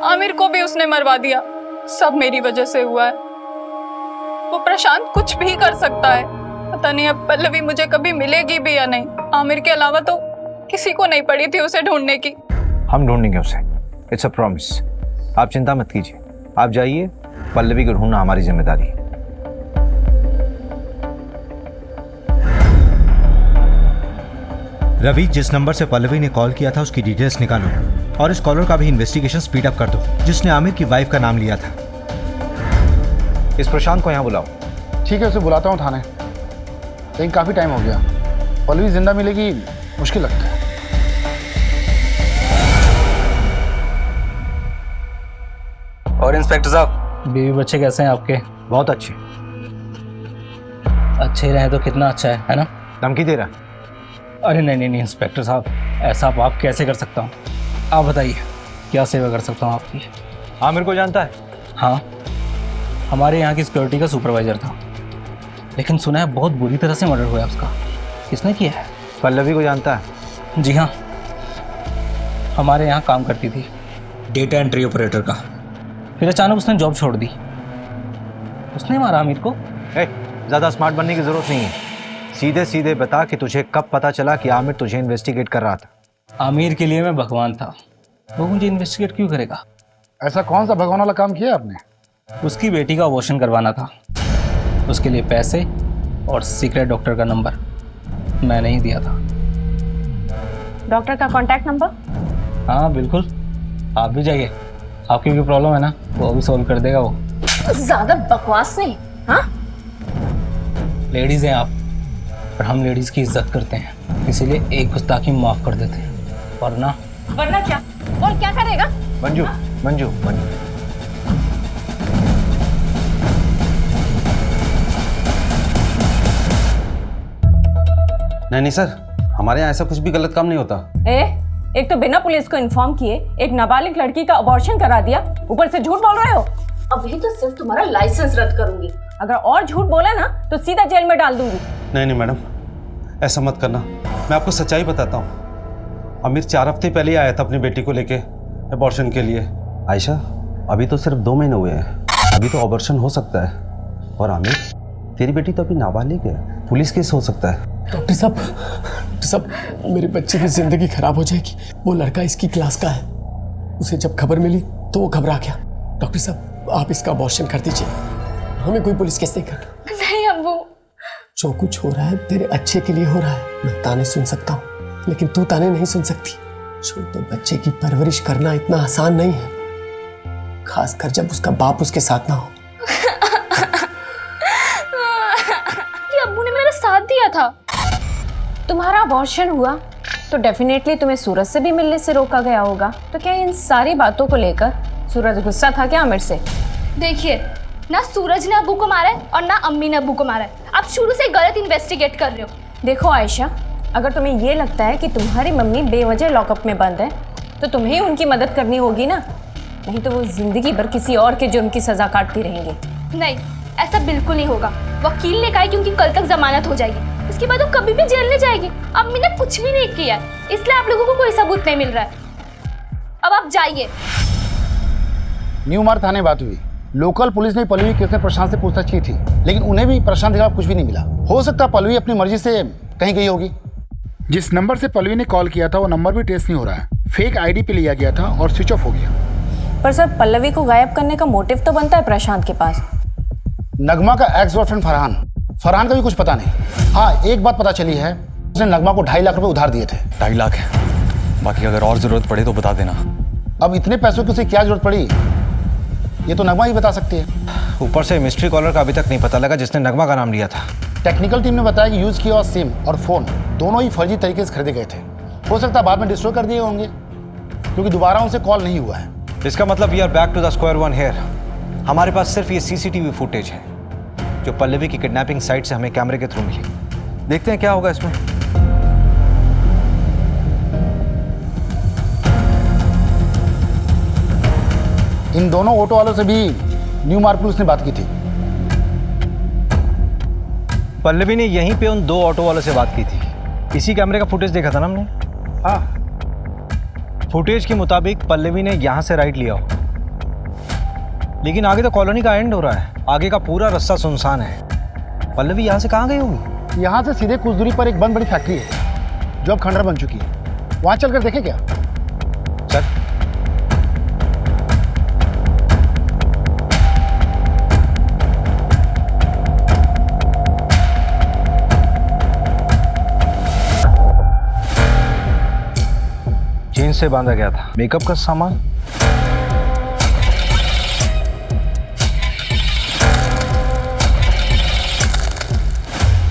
आमिर को भी उसने मरवा दिया, सब मेरी वजह से हुआ है। वो प्रशांत कुछ भी कर सकता है, पता नहीं अब पल्लवी मुझे कभी मिलेगी भी या नहीं। आमिर के अलावा तो किसी को नहीं पड़ी थी उसे ढूंढने की। हम ढूंढेंगे उसे, इट्स अ प्रॉमिस। आप चिंता मत कीजिए, आप जाइए, पल्लवी को ढूंढना हमारी जिम्मेदारी है। रवि, जिस नंबर से पल्लवी ने कॉल किया था उसकी डिटेल्स निकालो और इस कॉलर का भी इन्वेस्टिगेशन स्पीड अप कर दो, जिसने आमिर की वाइफ का नाम लिया था। इस प्रशांत को यहाँ बुलाओ। ठीक है, उसे बुलाता हूँ थाने, लेकिन काफ़ी टाइम हो गया, पल्लवी जिंदा मिलेगी मुश्किल लगता है। और इंस्पेक्टर साहब, बीवी बच्चे कैसे हैं आपके? बहुत अच्छे। अच्छे रहे तो कितना अच्छा है ना? धमकी दे रहा? अरे नहीं नहीं इंस्पेक्टर साहब, ऐसा आप कैसे कर सकता हूँ? आप बताइए क्या सेवा कर सकता हूँ आपकी? आमिर को जानता है? हाँ, हमारे यहाँ की सिक्योरिटी का सुपरवाइजर था, लेकिन सुना है बहुत बुरी तरह से मर्डर हुआ है उसका। किसने किया है? पल्लवी को जानता है? जी हाँ, हमारे यहाँ काम करती थी डेटा एंट्री ऑपरेटर का, फिर अचानक उसने जॉब छोड़ दी। उसने मारा आमिर को। ज़्यादा स्मार्ट बनने की ज़रूरत नहीं है, सीधे सीधे बता कि तुझे कब पता चला कि आमिर तुझे इन्वेस्टिगेट कर रहा था। आमिर के लिए मैं भगवान था, वो मुझे इन्वेस्टिगेट क्यों करेगा? ऐसा कौन सा भगवान वाला काम किया आपने? उसकी बेटी का अबॉर्शन करवाना था, उसके लिए पैसे और सीक्रेट डॉक्टर का नंबर मैंने ही दिया था। डॉक्टर का कॉन्टैक्ट नंबर? हाँ बिल्कुल, आप भी जाइए, आपकी भी प्रॉब्लम है ना, वो भी सॉल्व कर देगा वो। ज्यादा बकवास नहीं। हाँ, लेडीज हैं आप, पर हम लेडीज की इज्जत करते हैं, इसीलिए एक गुस्ताखी माफ कर देते हैं, वरना क्या? और क्या करेगा? मंजू, मंजू, मंजू, नहीं सर, हमारे यहाँ ऐसा कुछ भी गलत काम नहीं होता। एक तो बिना पुलिस को इन्फॉर्म किए एक नाबालिग लड़की का अबॉर्शन करा दिया, ऊपर से झूठ बोल रहे हो। अभी तो सिर्फ तुम्हारा लाइसेंस रद्द करूंगी, अगर और झूठ बोला ना तो सीधा जेल में डाल दूंगी। नहीं मैडम, ऐसा मत करना, मैं आपको सच्चाई बताता हूँ। आमिर 4 हफ्ते पहले ही आया था अपनी बेटी को लेके अबॉर्शन के लिए। आयशा, अभी तो सिर्फ 2 महीने हुए हैं, अभी तो अबॉर्शन हो सकता है। और आमिर, तेरी बेटी तो अभी नाबालिग है, पुलिस केस हो सकता है। डॉक्टर साहब, मेरे बच्चे की जिंदगी खराब हो जाएगी। वो लड़का इसकी क्लास का है, उसे जब खबर मिली तो वो घबरा गया। डॉक्टर साहब, आप इसका अबॉर्शन कर दीजिए, हमें कोई पुलिस केस नहीं करना। नहीं अब्बू, जो कुछ हो रहा है तेरे अच्छे के लिए हो रहा है। मैं ताने सुन सकता हूँ, लेकिन तू ताने नहीं सुन सकती। छोटे बच्चे की परवरिश करना इतना आसान नहीं है, खासकर जब उसका बाप उसके साथ ना हो। अब्बू ने मेरा साथ दिया था। तुम्हारा अबॉर्शन हुआ तो डेफिनेटली तुम्हें सूरज से भी मिलने से रोका गया होगा, तो क्या इन सारी बातों को लेकर सूरज गुस्सा था क्या आमिर से? देखिए, ना सूरज ने अब्बू को मारा है और ना अम्मी ने अब्बू को मारा है। आप शुरू से गलत इन्वेस्टिगेट कर रहे हो। देखो आयशा, अगर तुम्हें ये लगता है कि तुम्हारी मम्मी बेवजह लॉकअप में बंद है तो तुम्हें ही उनकी मदद करनी होगी ना, नहीं तो वो जिंदगी भर किसी और के जुर्म की सजा काटती रहेंगी। नहीं, ऐसा बिल्कुल नहीं होगा। वकील ने कहा है क्योंकि कल तक जमानत हो जाएगी, उसके बाद वो कभी भी जेल नहीं जाएगी। अम्मी ने कुछ भी नहीं किया है, इसलिए आप लोगों को कोई सबूत नहीं मिल रहा है। अब आप जाइए। न्यू मार्ग थाने बात हुई, लोकल पुलिस ने पल्लवी केस में प्रशांत से पूछताछ की थी, लेकिन उन्हें भी प्रशांत के खिलाफ कुछ भी नहीं मिला। हो सकता है पल्लवी अपनी मर्जी से कहीं गई होगी। जिस नंबर से पल्लवी ने कॉल किया था वो नंबर भी ट्रेस नहीं हो रहा है। फेक आईडी पे लिया गया था और स्विच ऑफ हो गया। पर सर, पल्लवी को गायब करने का मोटिव तो बनता है प्रशांत के पास। नगमा का एक्स गर्लफ्रेंड फरहान का भी कुछ पता नहीं। हाँ, एक बात पता चली है, उसने नगमा को 2.5 लाख रुपए उधार दिए थे। 2.5 लाख है, बाकी अगर और जरूरत पड़े तो बता देना। अब इतने पैसों की उसे क्या जरूरत पड़ी, ये तो नगमा ही बता सकती है। ऊपर से मिस्ट्री कॉलर का अभी तक नहीं पता लगा जिसने नगमा का नाम लिया था। टेक्निकल टीम ने बताया कि यूज किया हुआ सिम और फोन दोनों ही फर्जी तरीके से खरीदे गए थे। हो सकता है बाद में डिस्ट्रॉय कर दिए होंगे, क्योंकि दोबारा उनसे कॉल नहीं हुआ है। इसका मतलब we are back to the square one here. हमारे पास सिर्फ ये सीसीटीवी फुटेज है जो पल्लवी की किडनैपिंग साइट से हमें कैमरे के थ्रू मिली। देखते हैं क्या होगा इसमें। इन दोनों ऑटो वालों से भी न्यू मार्ग पुलिस ने बात की थी। पल्लवी ने यहीं पे उन 2 ऑटो वालों से बात की थी। इसी कैमरे का फुटेज देखा था ना हमने। हाँ, फुटेज के मुताबिक पल्लवी ने यहां से राइट लिया हो, लेकिन आगे तो कॉलोनी का एंड हो रहा है, आगे का पूरा रास्ता सुनसान है। पल्लवी यहां से कहां गई होगी? यहाँ से सीधे कुछ दूरी पर एक बंद बड़ी फैक्ट्री है जो अब खंडर बन चुकी है। वहां चलकर देखें क्या? चल। जीन्स से बांधा गया था, मेकअप का सामान।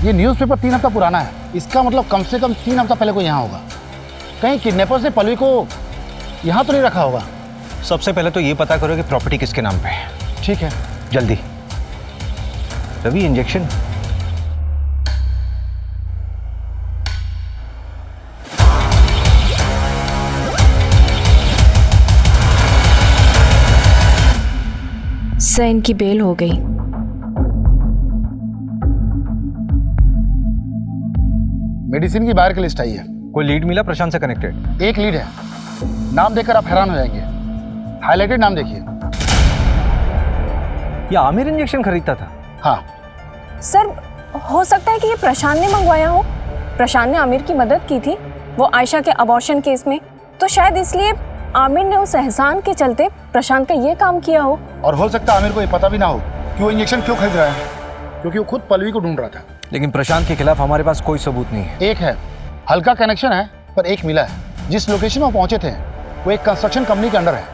ये न्यूज़पेपर 3 हफ्ता पुराना है। इसका मतलब कम से कम 3 हफ्ता पहले कोई यहाँ होगा। कहीं किडनैपर्स ने पल्लवी को यहाँ तो नहीं रखा होगा। सबसे पहले तो ये पता करो कि प्रॉपर्टी किसके नाम पे है। ठीक है, जल्दी। रवि, इंजेक्शन। सर, इनकी बेल हो गई। मेडिसिन की बाहर की लिस्ट आई है। कोई लीड मिला प्रशांत से कनेक्टेड? एक लीड है, नाम देखकर आप हैरान हो जाएंगे। हाईलाइटेड नाम देखिए। ये आमिर इंजेक्शन खरीदता था? हाँ सर, हो सकता है कि ये प्रशांत ने मंगवाया हो। प्रशांत ने आमिर की मदद की थी वो आयशा के अबॉर्शन केस में, तो शायद इसलिए आमिर ने उस एहसान के चलते प्रशांत का ये काम किया हो। और हो सकता है आमिर को ये पता भी ना हो कि वो इंजेक्शन क्यों खरीद रहा है, क्योंकि वो खुद पल्लवी को ढूंढ रहा था। लेकिन प्रशांत के खिलाफ हमारे पास कोई सबूत नहीं है। एक है, हल्का कनेक्शन है, पर एक मिला है। जिस लोकेशन में पहुंचे थे वो एक कंस्ट्रक्शन कंपनी के अंडर है,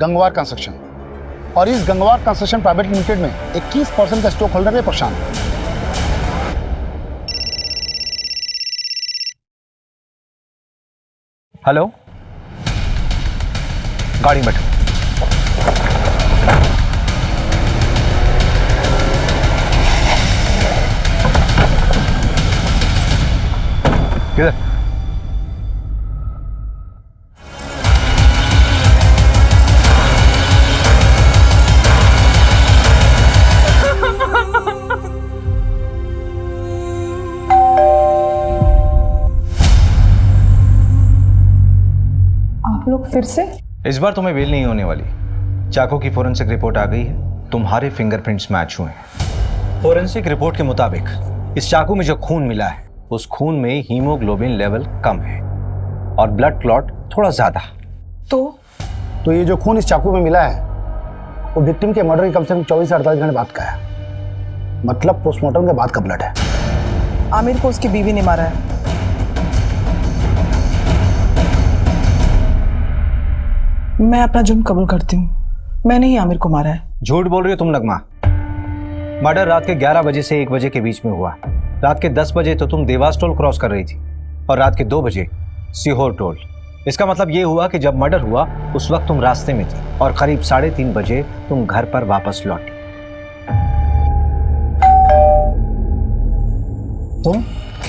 गंगवार कंस्ट्रक्शन। और इस गंगवार कंस्ट्रक्शन प्राइवेट लिमिटेड में 21% का स्टॉक होल्डर है प्रशांत। हेलो, गाड़ी में बैठो। किधर? आप लोग फिर से? इस बार तुम्हें बेल नहीं होने वाली। चाकू की फोरेंसिक रिपोर्ट आ गई है, तुम्हारे फिंगरप्रिंट्स मैच हुए हैं। फोरेंसिक रिपोर्ट के मुताबिक इस चाकू में जो खून मिला है उस खून में हीमोग्लोबिन लेवल कम है और ब्लड क्लॉट थोड़ा ज्यादा। तो ये जो खून इस चाकू में मिला है वो विक्टिम के मर्डर के कम से कम 24 से 48 घंटे बाद का है। मतलब पोस्टमार्टम के बाद का ब्लड है। आमिर को उसकी बीवी ने मारा है। मैं अपना जुर्म कबूल करती हूँ, मैंने ही आमिर को मारा है। झूठ बोल रही हो तुम नगमा। मर्डर रात के 11 बजे से 1 बजे के बीच में हुआ। रात के 10 बजे तो तुम देवास टोल क्रॉस कर रही थी और रात के 2 बजे सीहोर टोल। इसका मतलब ये हुआ कि जब मर्डर हुआ उस वक्त तुम रास्ते में थी और करीब 3:30 बजे तुम घर पर वापस लौटी।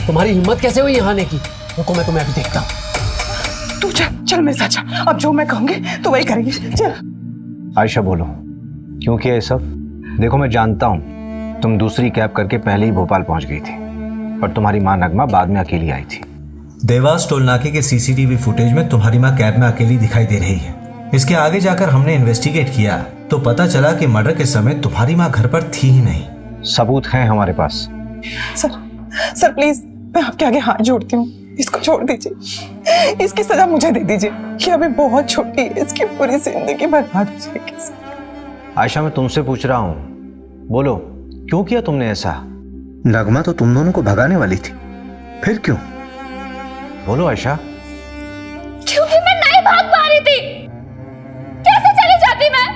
तुम्हारी हिम्मत कैसे हुई यहाँ आने की? रुको, मैं तुम्हें अभी देखता हूँ। तू चल मेरे साथ जा। अब जो मैं कहूंगी तो वही करेंगे। चल। आयशा, बोलो क्यों किया ये सब? देखो, मैं जानता हूँ तुम दूसरी कैब करके पहले ही भोपाल पहुंच गई थी और तुम्हारी माँ नगमा बाद में अकेली आई थी। देवास टोल नाके के सीसीटीवी फुटेज में तुम्हारी माँ कैब में अकेली दिखाई दे रही है। इसके आगे जाकर हमने इन्वेस्टिगेट किया तो पता चला कि मर्डर के समय तुम्हारी माँ घर पर थी ही नहीं। सबूत हैं हमारे पास। सर प्लीज, मैं आपके आगे हाथ जोड़ती हूँ, इसको छोड़ दीजिए। इसकी सजा मुझे दे दीजिए। ये अभी बहुत छोटी है, इसकी पूरी जिंदगी बर्बाद हो जाएगी। आयशा, मैं तुमसे पूछ रहा हूँ, बोलो क्यों किया तुमने ऐसा? नगमा तो तुम दोनों को भगाने वाली थी, फिर क्यों? बोलो आयशा। क्योंकि मैं नहीं भाग पा रही थी। कैसे चली जाती मैं?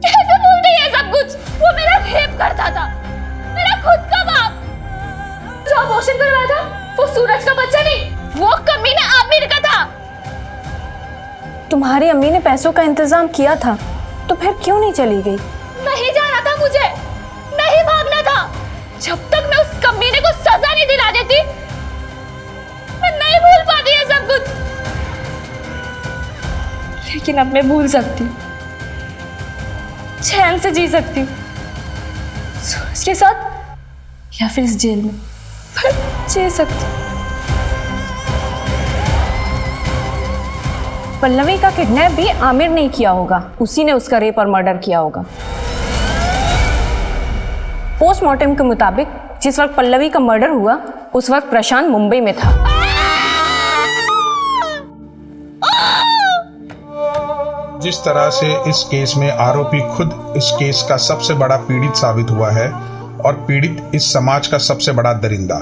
कैसे भूलती है सब कुछ? वो मेरा रेप करता था, मेरा खुद का बाप। जो अबॉर्शन करवाया था वो सूरज का बच्चा नहीं, वो कमीना आमिर का था। तुम्हारी अम्मी ने पैसों का इंतजाम किया था, तो फिर क्यों नहीं चली गई? नहीं जाना था मुझे, नहीं भागना था। जब तक मैं उस कमीने को सजा नहीं दिला देती, मैं नहीं भूल पाती है सब कुछ। लेकिन अब मैं भूल सकती हूँ, चैन से जी सकती हूँ, सूरज के साथ या फिर इस जेल में, पर जी सकती हूँ। पल्लवी का किडनैप भी आमिर ने किया होगा, उसी ने उसका रेप और मर्डर किया होगा। पोस्टमार्टम के मुताबिक जिस वक्त पल्लवी का मर्डर हुआ उस वक्त प्रशांत मुंबई में था। जिस तरह से इस केस में आरोपी खुद इस केस का सबसे बड़ा पीड़ित साबित हुआ है और पीड़ित इस समाज का सबसे बड़ा दरिंदा,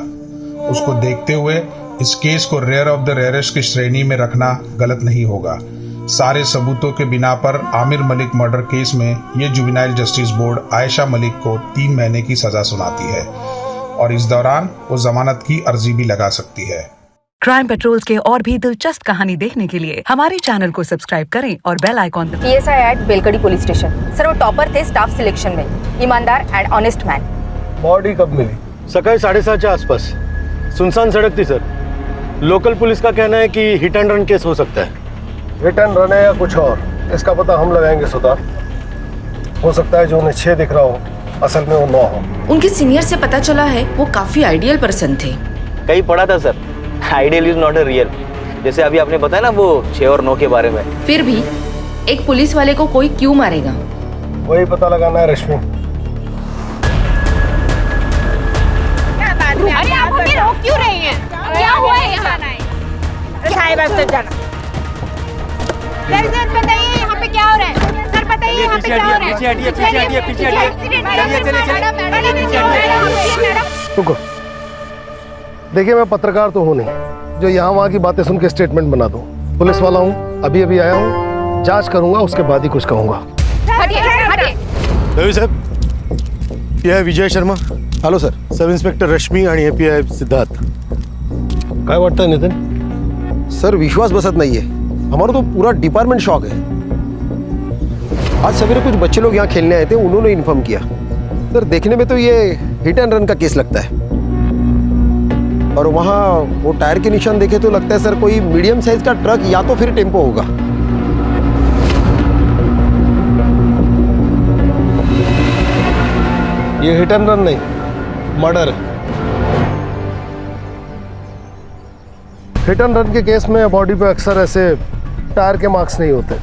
उसको देखते हुए इस केस को रेयर ऑफ द रेयरेस्ट की श्रेणी में रखना गलत नहीं होगा। सारे सबूतों के बिना पर आमिर मलिक मर्डर केस में ये juvenile justice board Ayesha Malik को 3 महीने की सजा सुनाती है और इस दौरान वो जमानत की अर्जी भी लगा सकती है। क्राइम पेट्रोल्स के और भी दिलचस्प कहानी देखने के लिए हमारे चैनल को सब्सक्राइब करें और बेल आइकॉन दबाएं। PSI at Belkadi police station. Sir वो टॉपर थे स्टाफ सिलेक्शन में, ईमानदार एंड ऑनेस्ट मैन। बॉडी कब मिली? सकाळी 7:30 के आसपास। सुनसान सड़क थी सर। लोकल पुलिस का कहना है कि हिट एंड रन केस हो सकता है। हिट एंड रन है या कुछ और, इसका पता हम लगाएंगे सुधार। हो सकता है जो उन्हें 6 दिख रहा हो असल में वो 9 हो। उनके सीनियर से पता चला है वो काफी आइडियल पर्सन थे। कहीं पढ़ा था sir, ideal is not a real. जैसे अभी आपने बताया ना वो 6 और 9 के बारे में। फिर भी एक पुलिस वाले को कोई क्यों मारेगा? वही पता लगाना है रश्मि। अरे आप हमें रोक क्यों रही हैं? क्या हुआ है यहाँ? साहिब अब तो जाना। सर बताइए यहाँ पे क्या हो रहा है? सर बताइए यहाँ पे क्या हो रहा है? पीछे हटिए, पीछे हटिए, पीछे हटिए। रुको, देखिए मैं पत्रकार तो हूँ नहीं जो यहाँ वहाँ की बातें सुन के स्टेटमेंट बना दूँ। पुलिस वाला हूँ, अभी अभी आया हूँ, जांच करूँगा, उसके बाद ही कुछ कहूँगा। हटिए। साहब, यह है Vijay Sharma. Hello sir, sub inspector Rashmi आणि API सिद्धार्थ। काय वाटतं नितिन? सर विश्वास बसत नहीं है, हमारा तो पूरा डिपार्टमेंट शॉक है। आज सवेरे कुछ बच्चे लोग यहाँ खेलने आए थे, उन्होंने इन्फॉर्म किया। सर देखने में तो ये हिट एंड रन का केस लगता है और वहाँ वो टायर के निशान देखे तो लगता है सर कोई मीडियम साइज का ट्रक या तो फिर टेम्पो होगा। ये हिट एंड रन नहीं, मर्डर। हिट एंड रन के केस में बॉडी पे अक्सर ऐसे टायर के मार्क्स नहीं होते।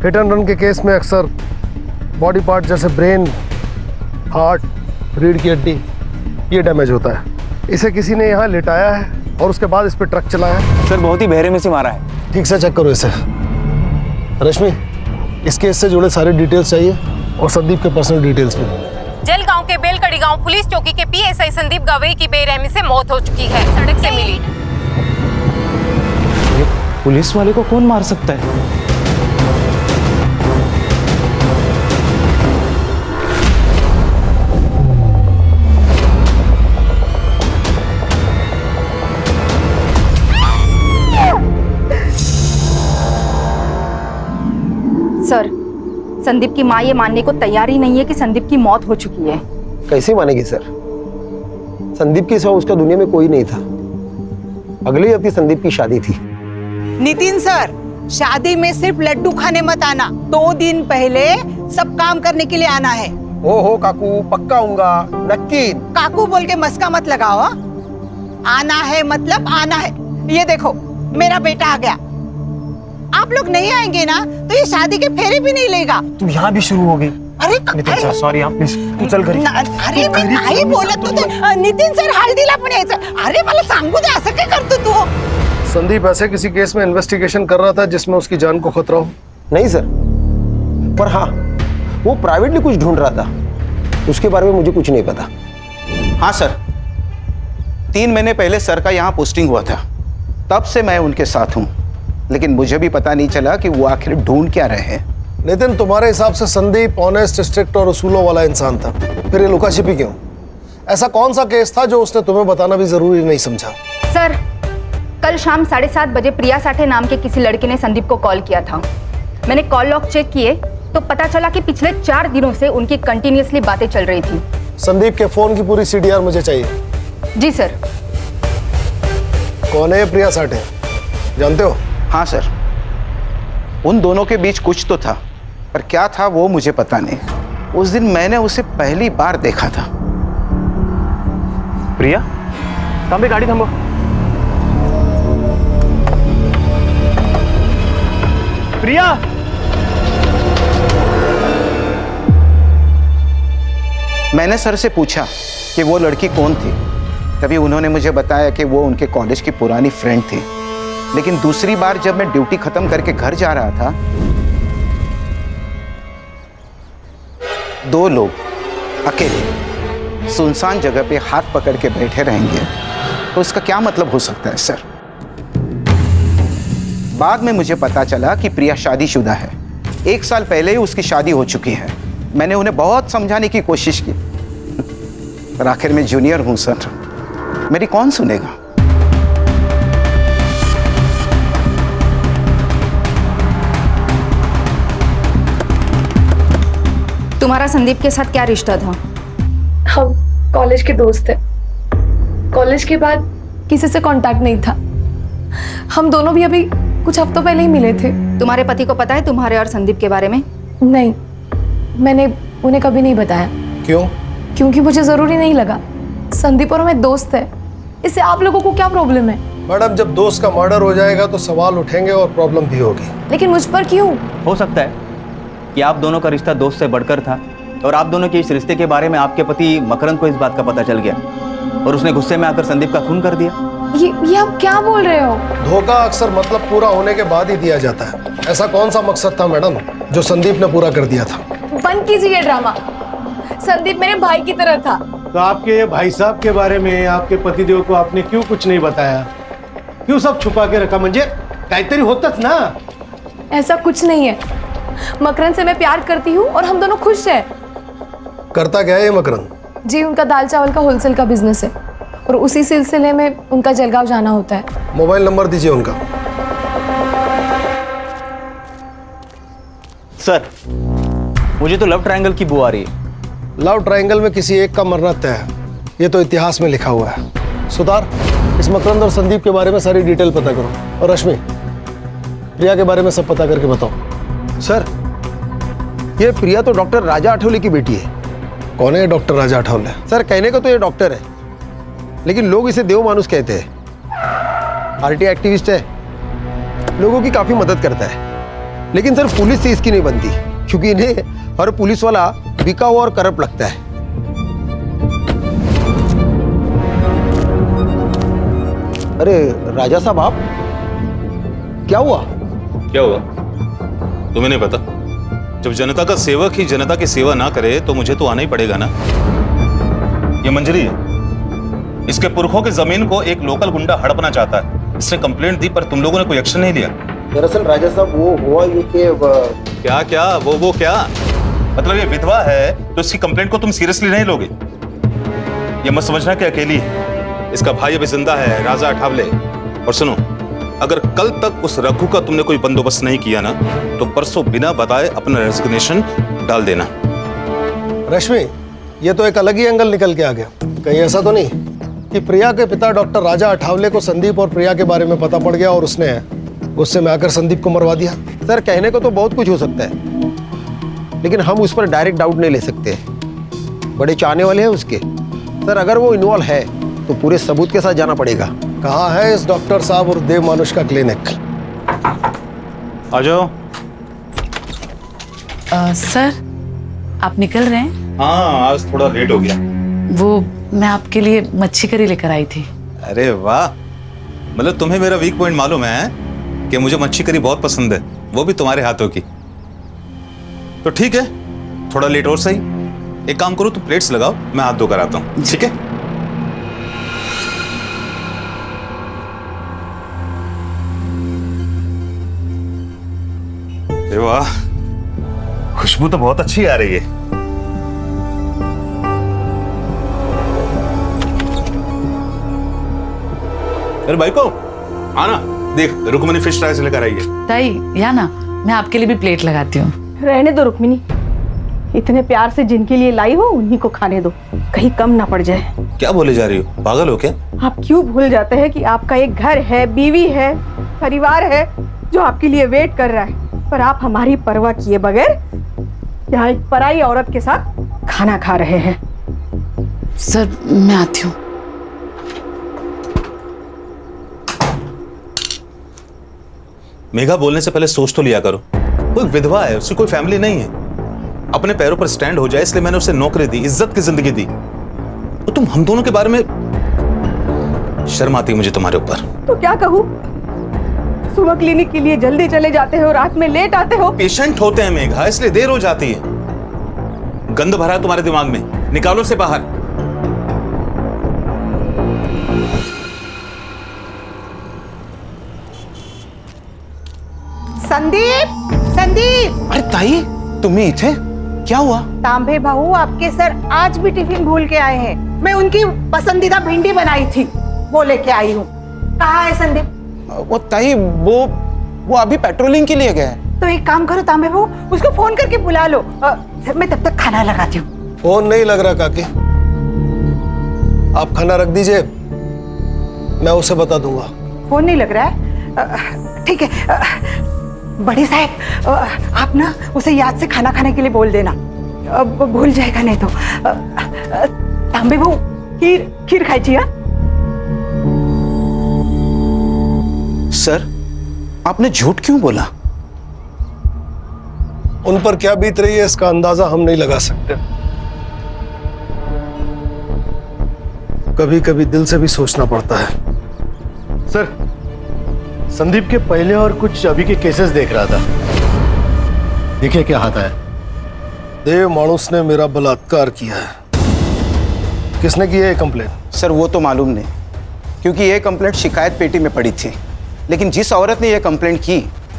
हिट एंड रन के केस में अक्सर बॉडी पार्ट जैसे ब्रेन, हार्ट, रीढ़ की हड्डी ये डैमेज होता है। इसे किसी ने यहाँ लिटाया है और उसके बाद इस पे ट्रक चलाया है। सर बहुत ही बहरे में से मारा है। ठीक से चेक करो इसे। रश्मि, इस केस से जुड़े सारे डिटेल्स चाहिए और संदीप के पर्सनल डिटेल्स भी। जलगांव के बेलकड़ी गांव पुलिस चौकी के PSI संदीप गवई की बेरहमी से मौत हो चुकी है, सड़क से मिली। पुलिस वाले को कौन मार सकता है? सर संदीप की माँ ये मानने को तैयार ही नहीं है कि संदीप की मौत हो चुकी है। कैसे मानेगी सर? संदीप के सिवा उसका दुनिया में कोई नहीं था। अगले हफ्ते संदीप की शादी थी। नितिन सर, शादी में सिर्फ लड्डू खाने मत आना, 2 दिन पहले सब काम करने के लिए आना है। हो काकू, पक्का आऊंगा, नक्की। काकू बोल के मस्का मत लगाओ। आना है मतलब आना है। ये देखो मेरा बेटा आ गया। आप लोग नहीं आएंगे ना तो ये शादी के फेरे भी नहीं लेगा। तू यहाँ भी शुरू हो गई। अरे नितिन सर सॉरी आप प्लीज तू चल घरी। अरे मी नाही बोलत होते नितीन सर हळदीला पण यायचं। अरे मला सांगू दे असं काय करतो तू? संदीप ऐसे किसी केस में इन्वेस्टिगेशन कर रहा था जिसमें उसकी जान को खतरा हो? नहीं सर, पर हाँ वो प्राइवेटली कुछ ढूंढ रहा था, उसके बारे में मुझे कुछ नहीं पता। हाँ सर, 3 महीने पहले सर का यहाँ पोस्टिंग हुआ था, तब से मैं उनके साथ हूँ, लेकिन मुझे भी पता नहीं चला कि वो आखिर ढूंढ क्या रहे हैं। नितिन तुम्हारे हिसाब से संदीप ऑनेस्ट, स्ट्रिक्ट और उसूलों वाला इंसान था, फिर ये लुका छिपी क्यों? ऐसा कौन सा केस था जो उसने तुम्हें बताना भी जरूरी नहीं समझा? सर, कल शाम 7:30 बजे प्रिया साठे नाम के किसी लड़के ने संदीप को कॉल किया था। मैंने कॉल लॉग चेक किए तो पता चला कि पिछले 4 दिनों से उनकी कंटिन्यूअसली बातें चल रही थी। संदीप के फोन की पूरी CDR मुझे चाहिए। जी सर। कौन है प्रिया साठे, जानते हो? हाँ सर, उन दोनों के बीच कुछ तो था, पर क्या था वो मुझे पता नहीं। उस दिन मैंने उसे पहली बार देखा था। प्रिया, थांबे, गाड़ी थांबो। प्रिया, मैंने सर से पूछा कि वो लड़की कौन थी, तभी उन्होंने मुझे बताया कि वो उनके कॉलेज की पुरानी फ्रेंड थी। लेकिन दूसरी बार जब मैं ड्यूटी खत्म करके घर जा रहा था, 2 लोग अकेले सुनसान जगह पे हाथ पकड़ के बैठे रहेंगे, तो इसका क्या मतलब हो सकता है सर? बाद में मुझे पता चला कि प्रिया शादीशुदा है। 1 साल पहले ही उसकी शादी हो चुकी है। मैंने उन्हें बहुत समझाने की कोशिश की, पर आखिर में जूनियर हूं सर, मेरी कौन सुनेगा? तुम्हारा संदीप के साथ क्या रिश्ता था? हम कॉलेज के दोस्त थे। कॉलेज के बाद किसी से कांटेक्ट नहीं था। हम दोनों भी अभी कुछ हफ्तों पहले ही मिले थे। तुम्हारे पति को पता है तुम्हारे और संदीप के बारे में? नहीं, मैंने उन्हें कभी नहीं बताया। क्यों? क्योंकि मुझे जरूरी नहीं लगा। संदीप और मैं दोस्त है, इससे आप लोगों को क्या प्रॉब्लम है? मैडम, जब दोस्त का मर्डर हो जाएगा तो सवाल उठेंगे और प्रॉब्लम भी होगी। लेकिन मुझ पर क्यों? हो सकता है कि आप दोनों का रिश्ता दोस्त से बढ़कर था, और आप दोनों के इस रिश्ते के बारे में आपके पति मकरंद को इस बात का पता चल गया, और उसने गुस्से में आकर संदीप का खून कर दिया। ये आप क्या बोल रहे हो? धोखा अक्सर मतलब पूरा होने के बाद ही दिया जाता है। ऐसा कौन सा मकसद था मैडम जो संदीप ने पूरा कर दिया था? बंद कीजिए ड्रामा। संदीप मेरे भाई की तरह था। तो आपके भाई साहब के बारे में आपके पतिदेव को आपने क्यों कुछ नहीं बताया? क्यों सब छुपा के रखा? म्हणजे काहीतरी होतच ना। ऐसा कुछ नहीं है। मकरंद से मैं प्यार करती हूँ और हम दोनों खुश हैं। करता क्या है ये मकरंद? जी, उनका दाल चावल का होलसेल का बिजनेस है, और उसी सिलसिले में उनका जलगांव जाना होता है। मोबाइल नंबर दीजिए उनका। सर, मुझे तो लव ट्रायंगल की बू आ रही है। लव ट्रायंगल में किसी एक का मरना तय है, ये तो इतिहास में लिखा हुआ है। सुतार, इस मकरंद और संदीप के बारे में सारी डिटेल पता करो, और रश्मि, प्रिया के बारे में सब पता करके बताओ। सर, ये प्रिया तो डॉक्टर राजा आठवले की बेटी है। कौन है डॉक्टर राजा आठवले? सर, कहने को तो ये डॉक्टर है, लेकिन लोग इसे देव मानुस कहते हैं। RT एक्टिविस्ट है, लोगों की काफी मदद करता है, लेकिन सर पुलिस से इसकी नहीं बनती, क्योंकि इन्हें हर पुलिस वाला बिका हुआ और करप्ट लगता है। अरे राजा साहब, आप क्या हुआ? क्या हुआ तुम्हें नहीं पता? जब जनता का सेवक ही जनता की सेवा ना करे तो मुझे तो आना ही पड़ेगा ना। ये मंजरी है, इसके पुरखों की जमीन को एक लोकल गुंडा हड़पना चाहता है। इसने कंप्लेंट दी पर तुम लोगों ने कोई एक्शन नहीं लिया। दरअसल राजा साहब, वो हुआ ये कि क्या क्या वो क्या मतलब? ये विधवा है तो इसकी कंप्लेंट को तुम सीरियसली नहीं लोगे? ये मत समझना कि अकेली है, इसका भाई अभी जिंदा है, राजा अठावले। और सुनो, अगर कल तक उस रघु का तुमने कोई बंदोबस्त नहीं किया ना, तो परसों बिना बताए अपना रेजिग्नेशन डाल देना। रश्मि, ये तो एक अलग ही एंगल निकल के आ गया। कहीं ऐसा तो नहीं कि प्रिया के पिता डॉक्टर राजा अठावले को संदीप और प्रिया के बारे में पता पड़ गया और उसने गुस्से में आकर संदीप को मरवा दिया? सर, कहने को तो बहुत कुछ हो सकता है, लेकिन हम उस पर डायरेक्ट डाउट नहीं ले सकते। बड़े चाहने वाले हैं उसके। सर, अगर वो इन्वॉल्व है तो पूरे सबूत के साथ जाना पड़ेगा। कहाँ है इस डॉक्टर साहब और देव मानुष का क्लिनिक? आ जाओ। सर आप निकल रहे हैं? हाँ, आज थोड़ा लेट हो गया। वो मैं आपके लिए मच्छी करी लेकर आई थी। अरे वाह, मतलब तुम्हें मेरा वीक पॉइंट मालूम है कि मुझे मच्छी करी बहुत पसंद है, वो भी तुम्हारे हाथों की। तो ठीक है, थोड़ा लेट और सही। एक काम करो, तुम प्लेट्स लगाओ, मैं हाथ धोकर आता हूँ। ठीक है? अरे वाह, खुशबू तो बहुत अच्छी आ रही है। अरे भाई को आना, देख रुक्मिनी फिश फ्राई से लेकर आई है। ताई या ना, मैं आपके लिए भी प्लेट लगाती हूँ। रहने दो रुक्मिनी, इतने प्यार से जिनके लिए लाई हो उन्हीं को खाने दो, कहीं कम ना पड़ जाए। क्या बोले जा रही हो, पागल हो क्या? आप क्यों भूल जाते हैं कि आपका एक घर है, बीवी है, परिवार है जो आपके लिए वेट कर रहा है, पर आप हमारी परवाह किए बगैर यहाँ एक पराई औरत के साथ खाना खा रहे हैं। सर मैं आती हूँ। मेघा, बोलने से पहले सोच तो लिया करो। वो विधवा है, उसकी कोई फैमिली नहीं है, अपने पैरों पर स्टैंड हो जाए इसलिए मैंने उसे नौकरी दी, इज्जत की जिंदगी दी। तो तुम हम दोनों के बारे में, शर्म आती है मुझे तुम्हारे ऊपर। तो क्या कहूँ, सुबह क्लिनिक के लिए जल्दी चले जाते हो, रात में लेट आते हो। पेशेंट होते हैं मेघा, इसलिए देर हो जाती है। गंद भरा है तुम्हारे दिमाग में, निकालो से बाहर। संदीप, संदीप! अरे ताई, तुम्ही इथे? क्या हुआ? तांबे भाऊ, आपके सर आज भी टिफिन भूल के आए हैं। मैं उनकी पसंदीदा भिंडी बनाई थी, वो लेके आई हूँ। कहाँ है संदीप? वो ताई, वो अभी पेट्रोलिंग के लिए गए हैं। तो एक काम करो तांबे भाऊ, उसको फोन करके बुला लो। मैं तब तक खाना लगाती हूँ। फोन नहीं लग रहा काकी, आप खाना रख दीजिए, मैं उसे बता दूंगा। फोन नहीं लग रहा है? ठीक है बड़ी साहब, आप ना उसे याद से खाना खाने के लिए बोल देना, अब भूल जाएगा नहीं तो। तांबे भाऊ, खीर खाई चाहिए। सर, आपने झूठ क्यों बोला? उन पर क्या बीत रही है इसका अंदाजा हम नहीं लगा सकते। कभी कभी दिल से भी सोचना पड़ता है। सर, संदीप के पहले और कुछ अभी के केसेस देख रहा था, देखिए क्या हाथ है। देव मानुस ने मेरा बलात्कार किया है। किसने की है कंप्लेन? सर वो तो मालूम नहीं, क्योंकि ये कंप्लेंट शिकायत पेटी में पड़ी थी, लेकिन जिस औरत ने यह कंप्लेंट की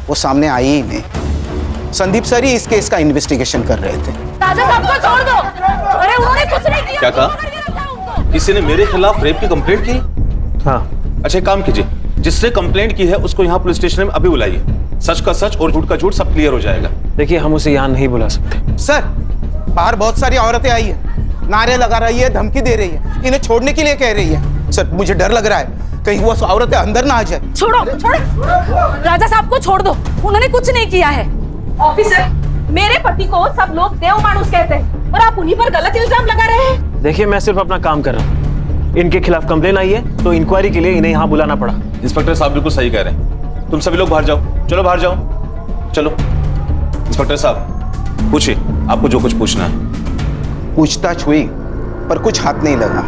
वो सामने आई ही नहीं। संदीप सर ही इस केस का इन्वेस्टिगेशन कर रहे थे। राजा साहब को छोड़ दो। अरे उन्होंने कुछ नहीं किया। क्या कहा? किसी ने मेरे खिलाफ रेप की कंप्लेंट की? हाँ। अच्छा एक काम कीजिए, जिसने कंप्लेंट की है उसको यहाँ पुलिस स्टेशन में अभी बुलाइए। सच का सच और झूठ का झूठ सब क्लियर हो जाएगा। देखिए हम उसे यहाँ नहीं बुला सकते। सर, बाहर बहुत सारी औरतें आई है, नारे लगा रही है, धमकी दे रही है, इन्हें छोड़ने के लिए कह रही है। सर मुझे डर लग रहा है कहीं वो औरतें अंदर ना आ जाए। छोड़ो छोड़ो, राजा साहब को छोड़ दो, उन्होंने कुछ नहीं किया है। ऑफिसर, मेरे पति को सब लोग देव मानुस कहते हैं और आप उन्हीं पर गलत इल्जाम लगा रहे हैं। देखिए मैं सिर्फ अपना काम कर रहा हूँ। इनके खिलाफ कंप्लेन आई है तो इंक्वायरी के लिए इन्हें यहाँ बुलाना पड़ा। इंस्पेक्टर साहब बिल्कुल सही कह रहे हैं, तुम सभी लोग बाहर जाओ, चलो बाहर जाओ, चलो। इंस्पेक्टर साहब पूछिए, आपको जो कुछ पूछना है। पूछताछ हुई पर कुछ हाथ नहीं लगा।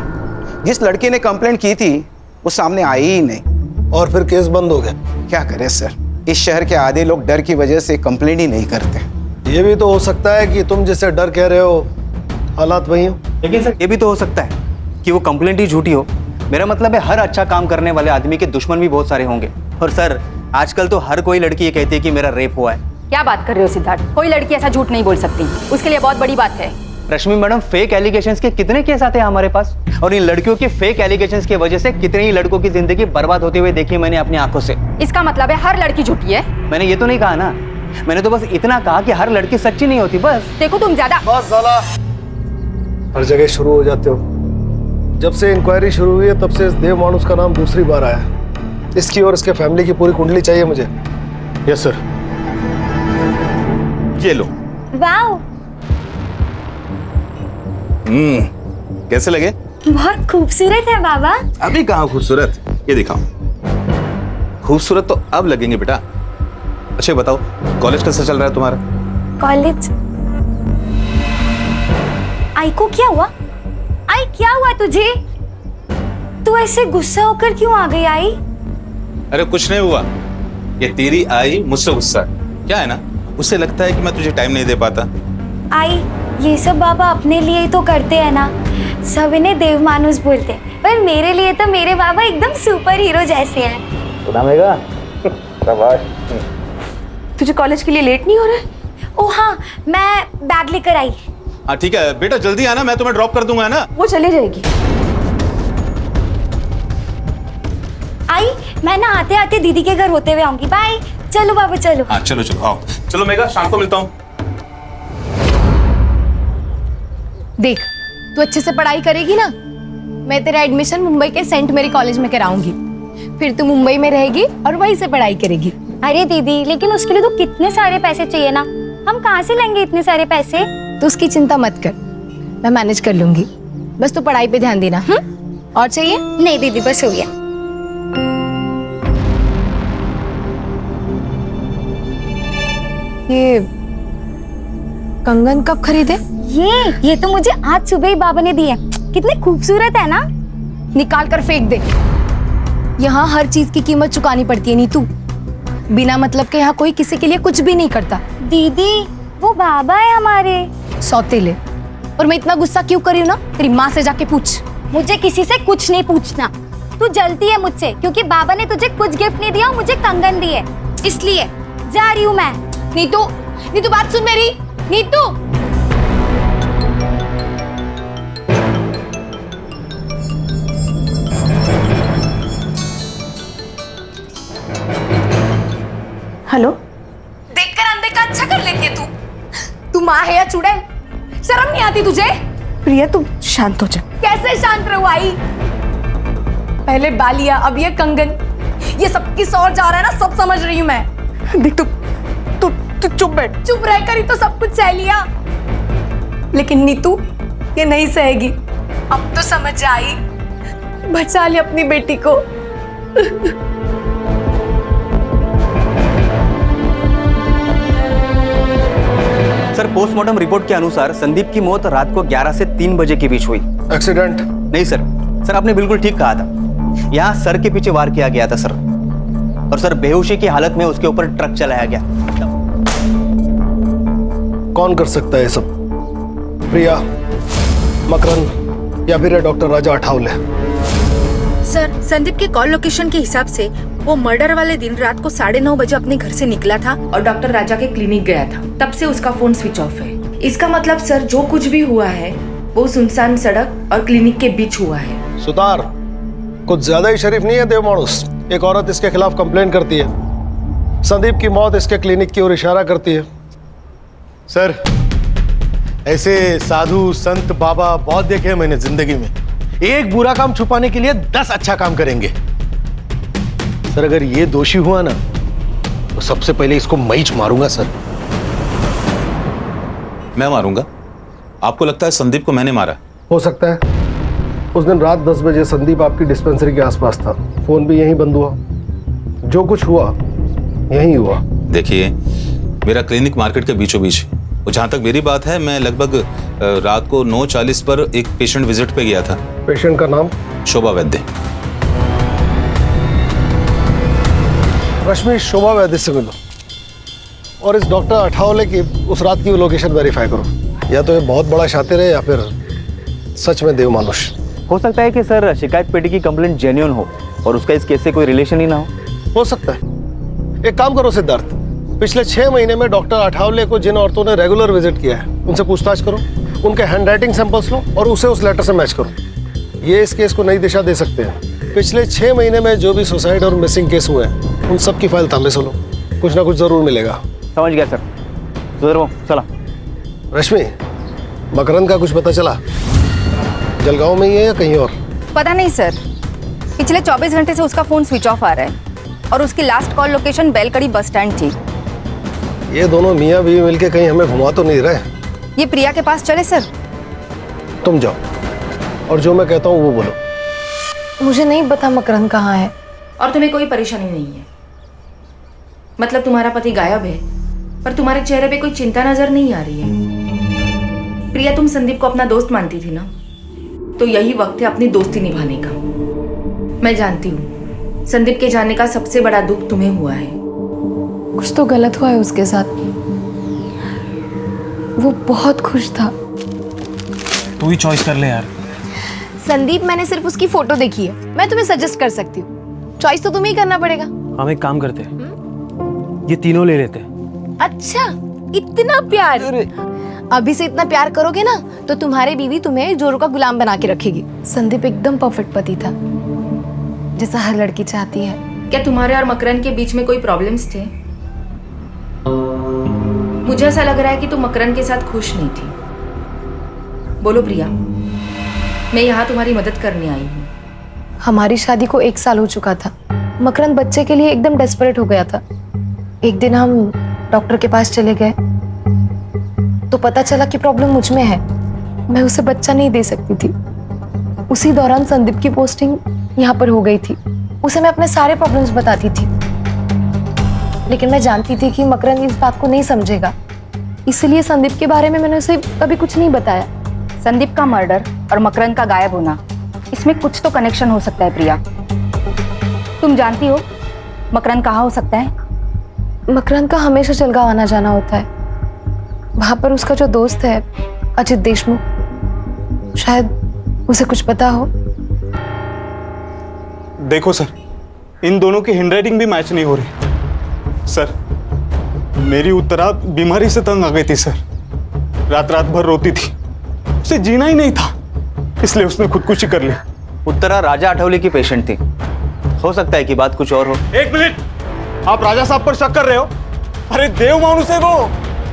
जिस लड़के ने कंप्लेंट की थी वो सामने आई ही नहीं, और फिर केस बंद हो गया। क्या करें सर, इस शहर के आधे लोग डर की वजह से कंप्लेंट ही नहीं करते। ये भी तो हो सकता है कि तुम जैसे डर कह रहे हो हालात वही हो। लेकिन सर ये भी तो हो सकता है कि वो कंप्लेंट ही झूठी हो। मेरा मतलब है हर अच्छा काम करने वाले आदमी के दुश्मन भी बहुत सारे होंगे। और सर आजकल तो हर कोई लड़की ये कहती है कि मेरा रेप हुआ है। क्या बात कर रहे हो सिद्धार्थ, कोई लड़की ऐसा झूठ नहीं बोल सकती, उसके लिए बहुत बड़ी बात है। रश्मि मैडम, फेक एलिगेशंस के कितने केस आते हैं हमारे पास, और इन लड़कियों के फेक एलिगेशंस की वजह से कितने ही लड़कों की जिंदगी बर्बाद होते हुए देखी मैंने अपनी आंखों से। इसका मतलब है हर लड़की झूठी है? मैंने ये तो नहीं कहा ना, मैंने तो बस इतना कहा कि हर लड़की सच्ची नहीं होती बस। देखो तुम ज्यादा बस साला हर जगह शुरू हो जाते हो। जब से इंक्वायरी शुरू हुई है तब से इस देव मानुस का नाम दूसरी बार आया है। इसकी और इसके फैमिली की पूरी कुंडली चाहिए मुझे। Yes sir. ये लो। वाओ, कैसे लगे? बहुत खूबसूरत है बाबा। अभी कहाँ खूबसूरत, ये दिखाओ। खूबसूरत तो अब लगेंगे बेटा, अच्छा बताओ, कॉलेज कैसा चल रहा है तुम्हारा? कॉलेज? आई को क्या हुआ? आई क्या हुआ तुझे? तू ऐसे गुस्सा होकर क्यों आ गई आई? अरे कुछ नहीं हुआ, ये तेरी आई मुझसे गुस्सा है। क्या है ना, उससे लगता है कि मैं तुझे टाइम नहीं दे पाता। आई, ये सब बाबा अपने लिए ही तो करते हैं ना, सब इन्हें देव मानुस बोलते हैं, पर मेरे लिए तो मेरे बाबा एकदम सुपर हीरो जैसे हैं। सुनामेगा? शाबाश। तुझे कॉलेज के लिए लेट नहीं हो रहा है? ओ हाँ, मैं बैग लेकर आई। हाँ ठीक है बेटा, जल्दी आना, मैं तुम्हें ड्रॉप कर दूंगा ना। वो चली जाएगी। आई, मैं ना आते आते दीदी के घर होते हुए आऊंगी। बाय। चलो बाबा चलो। हाँ चलो चलो आओ। चलो मेगा, शाम को मिलता हूँ। देख, तू अच्छे से पढ़ाई करेगी ना, मैं तेरा एडमिशन मुंबई के सेंट मेरी कॉलेज में कराऊंगी। फिर तू मुंबई में रहेगी और वहीं से पढ़ाई करेगी। अरे दीदी, लेकिन उसके लिए तो कितने सारे पैसे चाहिए ना, हम कहाँ से लेंगे इतने सारे पैसे? तो उसकी चिंता मत कर, मैं मैनेज कर लूंगी। बस तू पढ़ाई पे ध्यान देना। और चाहिए? नहीं दीदी, बस हो गया। ये कंगन कब खरीदे? ये तो मुझे आज सुबह ही बाबा ने दिए। कितने खूबसूरत है ना। निकाल कर फेंक दे। यहाँ हर चीज की कीमत चुकानी पड़ती है नीतू। बिना मतलब के यहाँ कोई किसी के लिए कुछ भी नहीं करता। दीदी, वो बाबा है हमारे सौतेले। और मैं इतना गुस्सा क्यों कर रही हूँ ना, तेरी माँ से जाके पूछ। मुझे किसी से कुछ नहीं पूछना। तू जलती है मुझसे क्योंकि बाबा ने तुझे कुछ गिफ्ट नहीं दिया, मुझे कंगन दिए, इसलिए जा रही हूँ मैं। नीतू, नीतू बात सुन मेरी। नीतू, हेलो। देखकर अनदेखा अच्छा कर लेती है तू माँ है या चुड़ैल? शर्म नहीं आती तुझे? प्रिया तू शांत हो जा। कैसे शांत रहूं आई? पहले बालिया, अब ये कंगन, ये सबकी सौर जा रहा है ना, सब समझ रही हूँ मैं। देख, तू चुप बैठ। चुप रहकर ही तो सब कुछ सह लिया, लेकिन नीतू ये नहीं सहेगी। अब तो समझ आई, बचा ले अपनी बेटी को। सर, पोस्टमार्टम रिपोर्ट के अनुसार संदीप की मौत रात को 11 से 3 बजे के बीच हुई। एक्सीडेंट? नहीं सर आपने बिल्कुल ठीक कहा था। यहाँ सर के पीछे वार किया गया था सर। और सर बेहोशी की हालत में उसके ऊपर ट्रक चलाया गया। कौन कर सकता है ये सब? प्रिया, मकरंद या फिर डॉक्टर राजा अठावले? सर, संदीप के कॉल लोकेशन के हिसाब से वो मर्डर वाले दिन रात को 9:30 बजे अपने घर से निकला था और डॉक्टर राजा के क्लिनिक गया था। तब से उसका फोन स्विच ऑफ है। इसका मतलब सर, जो कुछ भी हुआ है वो सुनसान सड़क और क्लिनिक के बीच हुआ है। सुतार, कुछ ज्यादा ही शरीफ नहीं है देव मानुस? एक औरत इसके खिलाफ कंप्लेन करती है, संदीप की मौत इसके क्लिनिक की ओर इशारा करती है। सर, ऐसे साधु संत बाबा बहुत देखे हैं मैंने जिंदगी में। एक बुरा काम छुपाने के लिए 10 अच्छा काम करेंगे। सर, अगर ये दोषी हुआ ना तो सबसे पहले इसको मैं ही मारूंगा सर। मैं मारूंगा? आपको लगता है संदीप को मैंने मारा? हो सकता है। उस दिन रात 10 बजे संदीप आपकी डिस्पेंसरी के आसपास था, फोन भी यहीं बंद हुआ, जो कुछ हुआ यहीं हुआ। देखिए, मेरा क्लिनिक मार्केट के बीचों बीच, और जहां तक मेरी बात है, मैं लगभग रात को 9:40 पर एक पेशेंट विजिट पे गया था। पेशेंट का नाम? शोभा वैद्य। रश्मि, शोभा वैद्य से मिलो और इस डॉक्टर अठावले की उस रात की लोकेशन वेरीफाई करो। या तो ये बहुत बड़ा शातिर है या फिर सच में देव मानुष। हो सकता है कि सर शिकायत पेटी की कंप्लेंट जेन्युइन हो और उसका इस केस से कोई रिलेशन ही ना हो सकता है। एक काम करो सिद्धार्थ, पिछले 6 महीने में डॉक्टर अठावले को जिन औरतों ने रेगुलर विजिट किया है उनसे पूछताछ करो, उनके हैंडराइटिंग सैंपल्स लो और उसे उस लेटर से मैच करो। ये इस केस को नई दिशा दे सकते हैं। पिछले 6 महीने में जो भी सुसाइड और मिसिंग केस हुए हैं उन सब की फाइल तांबे से लो, कुछ ना कुछ जरूर मिलेगा। समझ गया सर। सुधरो, चला। रश्मि, मकरंद का कुछ पता चला? जलगांव में ही है या कहीं और? पता नहीं सर, पिछले 24 घंटे से उसका फोन स्विच ऑफ आ रहा है और उसकी last call location बेलकड़ी bus stand थी। ये दोनों मियाँ बीवी मिलके कहीं हमें घुमा तो नहीं रहे? ये प्रिया के पास चले सर? तुम जाओ और जो मैं कहता हूँ वो बोलो। मुझे नहीं पता मकरंद कहाँ है। और तुम्हें कोई परेशानी नहीं है? मतलब तुम्हारा पति गायब है, पर तुम्हारे चेहरे पे कोई चिंता नजर नहीं आ रही है। प्रिया, तुम संदीप को अपना दोस्त मानती थी ना, तो यही वक्त है अपनी दोस्ती निभाने का। मैं जानती हूँ संदीप के जाने का सबसे बड़ा दुख तुम्हें हुआ है। कुछ तो गलत हुआ है उसके साथ। वो बहुत खुश था। तू ही चॉइस कर ले यार। संदीप, मैंने सिर्फ उसकी फोटो देखी है, मैं तुम्हें सजेस्ट कर सकती हूँ। चॉइस तो तुम्हें ही करना पड़ेगा। हम एक काम करते हैं, ये तीनों ले लेते हैं। अच्छा, इतना प्यार। अभी से इतना प्यार करोगे ना तो तुम्हारी बीवी तुम्हें जोरों का गुलाम बना के रखेगी। संदीप एकदम परफेक्ट पति था, जैसा हर लड़की चाहती है। क्या तुम्हारे और मकरन के बीच में कोई प्रॉब्लम्स थे? मुझे ऐसा लग रहा है कि तुम मकरन के साथ खुश नहीं थी। बोलो प्रिया, मैं यहाँ तुम्हारी मदद करने आई हूँ। हमारी शादी को 1 साल हो चुका था। मकरन बच्चे के लिए एकदम डेस्परेट हो गया था। एक दिन हम डॉक्टर के पास चले गए तो पता चला कि प्रॉब्लम मुझ में है। मैं उसे बच्चा नहीं दे सकती थी। उसी दौरान संदीप की पोस्टिंग यहाँ पर हो गई थी। उसे मैं अपने सारे प्रॉब्लम्स बताती थी, लेकिन मैं जानती थी कि मकरन इस बात को नहीं समझेगा। इसलिए संदीप के बारे में मैंने उसे कभी कुछ नहीं बताया। संदीप का मर्डर और मकरन का गायब होना, इसमें कुछ तो कनेक्शन हो सकता है प्रिया। तुम जानती हो मकरन कहाँ हो सकता है? मकरन का हमेशा जलगांव आना जाना होता है। वहां पर उसका जो दोस्त है अजित देशमुख, शायद उसे कुछ पता हो। देखो सर, इन दोनों की हैंडराइटिंग भी मैच नहीं हो रही। सर, मेरी उत्तरा बीमारी से तंग आ गई थी सर। रात रात भर रोती थी, उसे जीना ही नहीं था, इसलिए उसने खुदकुशी कर ली। उत्तरा राजा आठवले की पेशेंट थी, हो सकता है कि बात कुछ और हो। 1 मिनट, आप राजा साहब पर शक कर रहे हो? अरे देव मानुस है वो।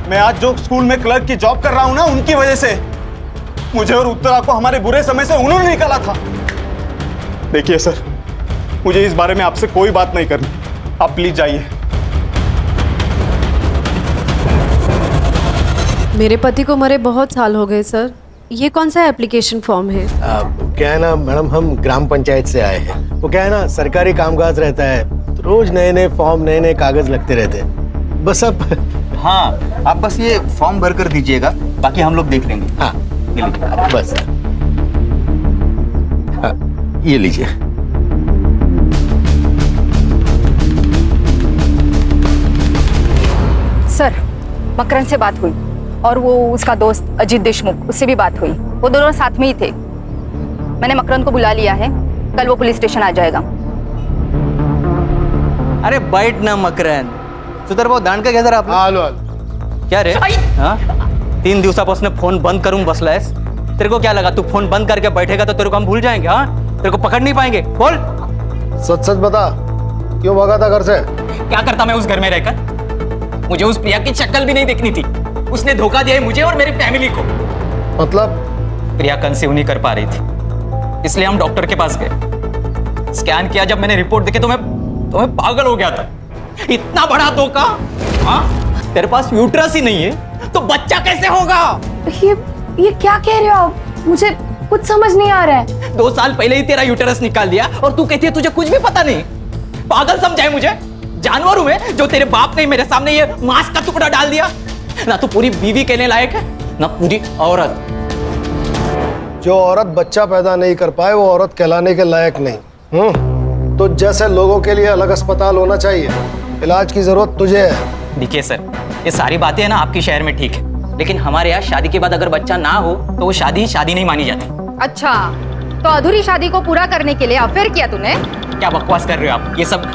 मैं आज जो स्कूल में क्लर्क की जॉब कर रहा हूं ना, उनकी वजह से मुझे और उत्तरा को हमारे बुरे समय से उन्होंने निकाला था। देखिए सर, मुझे इस बारे में आपसे कोई बात नहीं करनी, आप प्लीज जाइए। मेरे पति को मरे बहुत साल हो गए सर। ये कौन सा एप्लीकेशन फॉर्म है? क्या है ना मैडम, हम ग्राम पंचायत से आए हैं। वो क्या है ना, सरकारी कामकाज रहता है तो रोज नए नए फॉर्म, नए नए कागज लगते रहते हैं। बस अब हाँ, आप बस ये फॉर्म भर कर दीजिएगा, बाकी हम लोग देख लेंगे। हाँ बस, हाँ, ये लीजिए। सर, मकरन से बात हुई और वो उसका दोस्त अजित देशमुख, उससे भी बात हुई। वो दोनों साथ में ही थे। मैंने मकरन को बुला लिया है, कल वो पुलिस स्टेशन आ जाएगा। अरे बैठ ना मकरन, सुधर भाऊ दांड का घ्या जरा आपलं. क्या रे हाँ 3 दिवसापासून फोन बंद करून बसलायस. तेरे को क्या लगा तू फोन बंद करके बैठेगा तो तेरे को हम भूल जाएंगे? हाँ तेरे को पकड़ नहीं पाएंगे. बोल सच सच बता, क्यों भागा था घर से? क्या करता मैं उस घर में रहकर? मुझे उस प्रिया की शक्ल भी नहीं देखनी थी. उसने धोखा दिया है मुझे और मेरी फैमिली को. मतलब? प्रिया कंसीव नहीं कर पा रही थी, इसलिए हम डॉक्टर के पास गए. स्कैन किया, जब मैंने रिपोर्ट देखी तो मैं पागल हो गया था. इतना बड़ा धोखा. हाँ तेरे पास यूट्रस ही नहीं है तो बच्चा कैसे होगा? ये क्या कह रहे हो आप? मुझे कुछ समझ नहीं आ रहा है. 2 साल पहले ही तेरा यूट्रस निकाल दिया और तू कहती है तुझे कुछ भी पता नहीं. पागल समझा है मुझे? जानवर हूं मैं जो तेरे बाप ने मेरे सामने ये मांस का टुकड़ा डाल दिया? ना तू पूरी बीवी कहने लायक है ना पूरी औरत. जो औरत बच्चा पैदा नहीं कर पाए वो औरत कहलाने के लायक नहीं. तो जैसे लोगों के लिए अलग अस्पताल होना चाहिए, इलाज की जरूरत तुझे है. देखिए सर, ये सारी बातें है ना आपके शहर में ठीक है, लेकिन हमारे यहाँ शादी के बाद अगर बच्चा ना हो तो वो शादी नहीं मानी जाती. अच्छा, तो अधूरी शादी को पूरा करने के लिए अफेयर किया तूने? क्या बकवास कर रहे हो आप? ये सब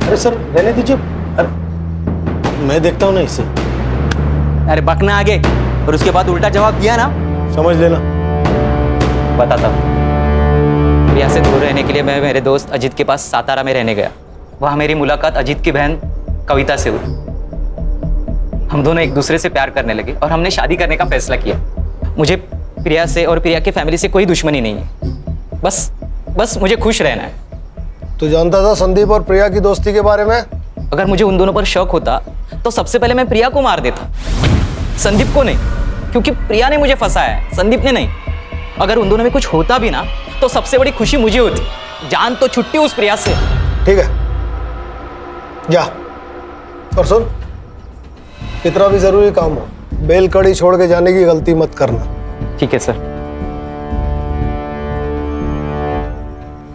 अरे सर रहने दीजिए. अरे मैं देखता हूँ ना इसे. अरे बकना आगे और उसके बाद उल्टा जवाब दिया ना, समझ लेना. बताता हूँ. प्रिया से दूर रहने के लिए मैं मेरे दोस्त अजित के पास सातारा में रहने गया. वहाँ मेरी मुलाकात अजित की बहन कविता से हुई. हम दोनों एक दूसरे से प्यार करने लगे और हमने शादी करने का फैसला किया. मुझे प्रिया से और प्रिया की फैमिली से कोई दुश्मनी नहीं है. बस मुझे खुश रहना है. तू जानता था संदीप और प्रिया की दोस्ती के बारे में? अगर मुझे उन दोनों पर शक होता तो सबसे पहले मैं प्रिया को मार देता, संदीप को नहीं, क्योंकि प्रिया ने मुझे फंसाया है, संदीप ने नहीं. अगर उन दोनों में कुछ होता भी ना तो सबसे बड़ी खुशी मुझे होती. जान तो छुट्टी उस प्रिया से। ठीक है, जा। और सुन, कितना भी जरूरी काम हो, बेल कड़ी छोड़ के जाने की गलती मत करना। ठीक है सर।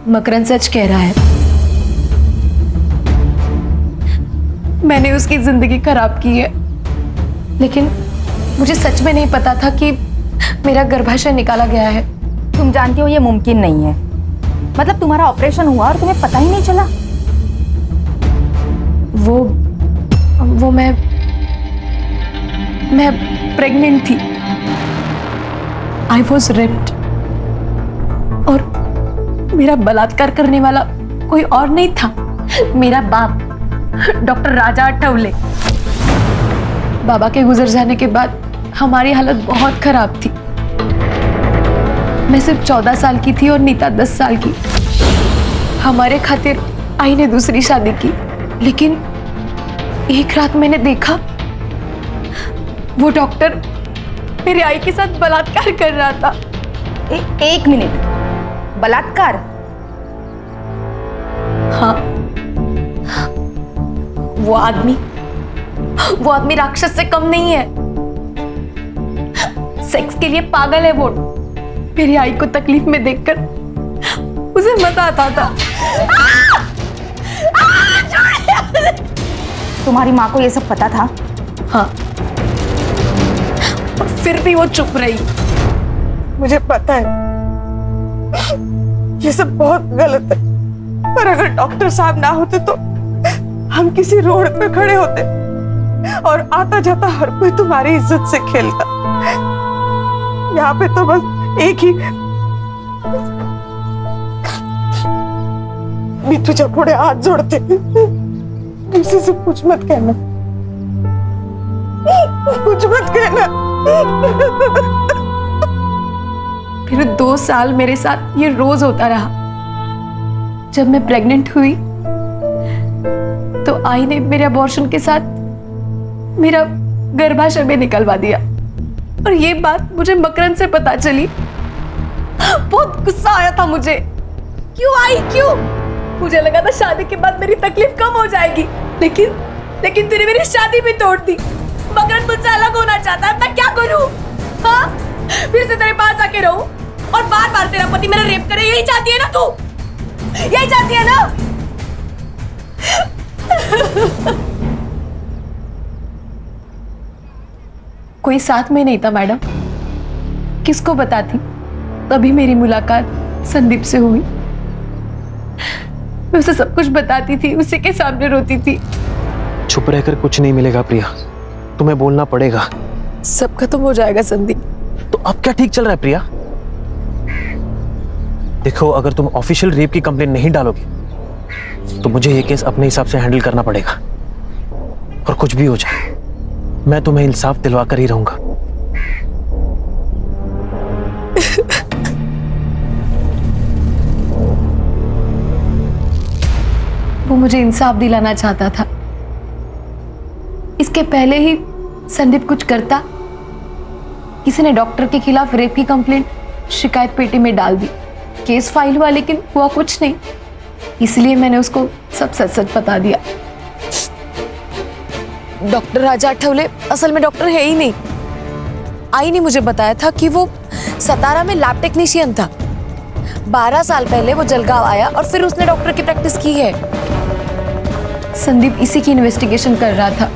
मकरंद सच कह रहा है, मैंने उसकी जिंदगी खराब की है, लेकिन मुझे सच में नहीं पता था कि मेरा गर्भाशय निकाला गया है। तुम जानती हो ये मुमकिन नहीं है। मतलब तुम्हारा ऑपरेशन हुआ और तुम्हें पता ही नहीं चला? वो मैं प्रेग्नेंट थी। आई वॉज रेप्ड और मेरा बलात्कार करने वाला कोई और नहीं था, मेरा बाप डॉक्टर राजा आठवले। बाबा के गुजर जाने के बाद हमारी हालत बहुत खराब थी। मैं सिर्फ 14 साल की थी और नीता 10 साल की। हमारे खातिर आई ने दूसरी शादी की, लेकिन एक रात मैंने देखा वो डॉक्टर मेरी आई के साथ बलात्कार कर रहा था। एक मिनट, बलात्कार? हाँ, वो आदमी राक्षस से कम नहीं है। सेक्स के लिए पागल है वो। मेरी आई को तकलीफ में देखकर उसे मजा आता था। तुम्हारी माँ को ये सब पता था? हाँ, और फिर भी वो चुप रही। मुझे पता है ये सब बहुत गलत है, पर अगर डॉक्टर साहब ना होते तो हम किसी रोड पे खड़े होते और आता जाता हर कोई तुम्हारी इज्जत से खेलता। यहाँ पे तो बस एक ही भी तुझे पुढे हाथ जोड़ते, किसी से कुछ मत कहना, कुछ मत कहना। फिर 2 साल मेरे साथ ये रोज होता रहा। जब मैं प्रेग्नेंट हुई तो आई ने मेरे अबॉर्शन के साथ मेरा गर्भाशय में निकलवा दिया, और ये बात मुझे मकरंद से पता चली। बहुत गुस्सा आया था मुझे। क्यों आई, क्यों? मुझे लगा था शादी के बाद मेरी तकलीफ कम हो जाएगी, लेकिन तूने मेरी शादी भी तोड़ दी। मकरंद मुझसे अलग होना चाहता है, मैं क्या करूं? हाँ, फिर से तेरे पास आके रहूं और बार बार तेरा पति मेरा रेप करे? यही चाहती है ना तू? यही चाहती है ना? कोई साथ में नहीं था मैडम, किसको बताती? तभी मेरी मुलाकात संदीप से हुई। मैं उसे सब कुछ बताती थी, उसी के सामने रोती थी। चुप रहकर कुछ नहीं मिलेगा प्रिया, तुम्हें बोलना पड़ेगा। सब खत्म हो जाएगा संदीप। तो अब क्या ठीक चल रहा है प्रिया? देखो, अगर तुम ऑफिशियल रेप की कंप्लेंट नहीं डालोगे तो मुझे ये केस अपने हिसाब से हैंडल करना पड़ेगा, और कुछ भी हो जाए मैं तुम्हें इंसाफ दिलवा कर ही रहूंगा। वो मुझे इंसाफ दिलाना चाहता था। इसके पहले ही संदीप कुछ करता, किसी ने डॉक्टर के खिलाफ रेप की कंप्लेंट शिकायत पेटी में डाल दी। केस फाइल हुआ, लेकिन हुआ कुछ नहीं। इसलिए मैंने उसको सब सच सच बता दिया। डॉक्टर राजा आठवले असल में डॉक्टर है ही नहीं। आई ने मुझे बताया था कि वो सतारा में लैब टेक्नीशियन था। 12 साल पहले वो जलगांव आया और फिर उसने डॉक्टर की प्रैक्टिस की है। संदीप इसी की इन्वेस्टिगेशन कर रहा था।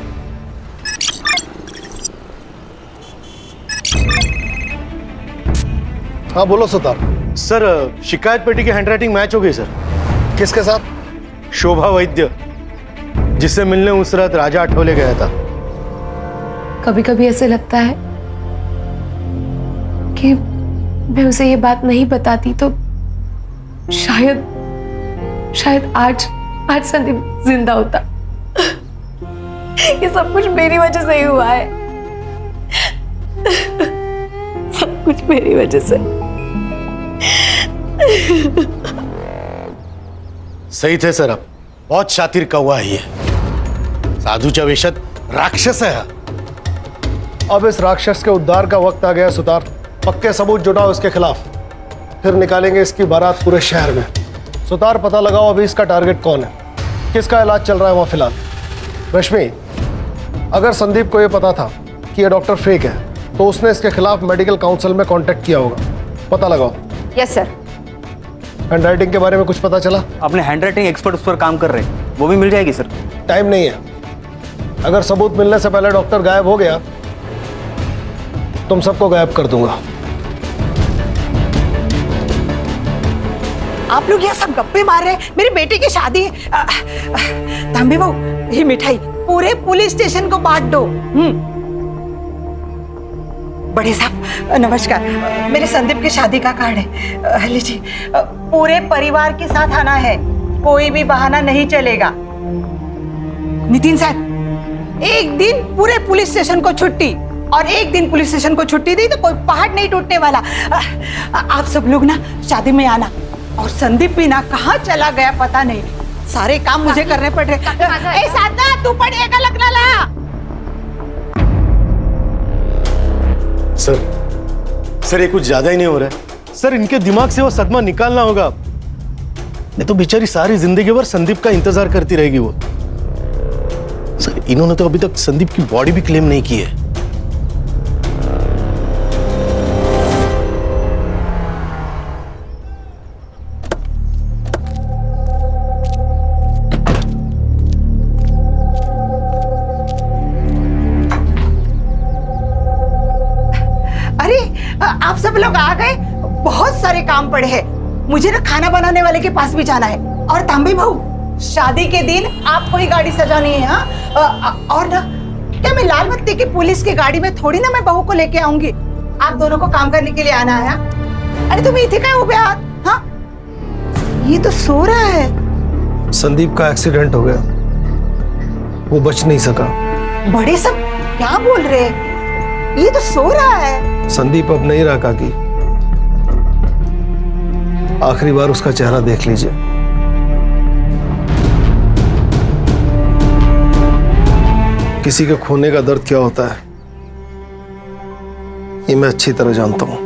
हाँ बोलो सुतार। सर, शिकायत पेटी की हैंडराइटिंग मैच हो गई सर। किसके साथ? शोभा वैद्य, जिससे मिलने उस रात राजा आठवले गया था। कभी कभी ऐसे लगता है कि मैं उसे ये बात नहीं बताती तो शायद आज संदीप जिंदा होता। ये सब कुछ मेरी वजह से ही हुआ है। सब कुछ मेरी वजह से। सही थे सर, आप बहुत शातिर कौवा है ये। साधूच्या वेशात राक्षस है। अब इस राक्षस के उद्धार का वक्त आ गया सुतार। पक्के सबूत जुटाओ इसके खिलाफ, फिर निकालेंगे इसकी बारात पूरे शहर में। सुतार, पता लगाओ अभी इसका टारगेट कौन है, किसका इलाज चल रहा है वहाँ फिलहाल। रश्मि, अगर संदीप को ये पता था कि ये डॉक्टर फेक है तो उसने इसके खिलाफ मेडिकल काउंसिल में कांटेक्ट किया होगा। पता लगाओ। Yes sir. हैंडराइटिंग के बारे में कुछ पता चला? अपने हैंडराइटिंग एक्सपर्ट उस पर काम कर रहे हैं, वो भी मिल जाएगी सर। टाइम नहीं है, अगर सबूत मिलने से पहले डॉक्टर गायब हो गया तुम सबको गायब कर दूंगा। आप लोग यहाँ सब गप्पे मार रहे हैं, मेरी बेटी की शादी है। तांबे बहू, ये मिठाई पूरे पुलिस स्टेशन को बांट दो। बड़े साहब नमस्कार, मेरे संदीप की शादी का कार्ड है, लीजिए। पूरे परिवार के साथ आना है, कोई भी बहाना नहीं चलेगा। नितिन साहब, एक दिन पूरे पुलिस स्टेशन को छुट्टी, और एक दिन पुलिस स्टेशन को छुट्टी दी तो कोई पहाड़ नहीं टूटने वाला। आप सब लोग ना शादी में आना। और संदीप भी ना कहाँ चला गया पता नहीं, सारे काम मुझे करने पड़ रहे। साधना, तू पढ़ेगा लगना ला। सर ये कुछ ज्यादा ही नहीं हो रहा है सर, इनके दिमाग से वो सदमा निकालना होगा, नहीं तो बेचारी सारी जिंदगी भर संदीप का इंतजार करती रहेगी वो। सर इन्होंने तो अभी तक संदीप की बॉडी भी क्लेम नहीं की है। आप सब लोग आ गए, बहुत सारे काम पड़े हैं। मुझे ना खाना बनाने वाले के पास भी जाना है। और तांबे भाऊ, शादी के दिन आपको ही गाड़ी सजानी है। हाँ, और ना क्या मैं लाल बत्ती की पुलिस की गाड़ी में थोड़ी ना मैं बहू को लेके आऊंगी, आप दोनों को काम करने के लिए आना है। अरे तुम इथे क्या उबे हाथ? हाँ, ये तो सो रहा है। संदीप का एक्सीडेंट हो गया, वो बच नहीं सका। बड़े सब क्या बोल रहे हैं, ये तो सो रहा है। संदीप अब नहीं रहा काकी, आखिरी बार उसका चेहरा देख लीजिए। किसी के खोने का दर्द क्या होता है ये मैं अच्छी तरह जानता हूं।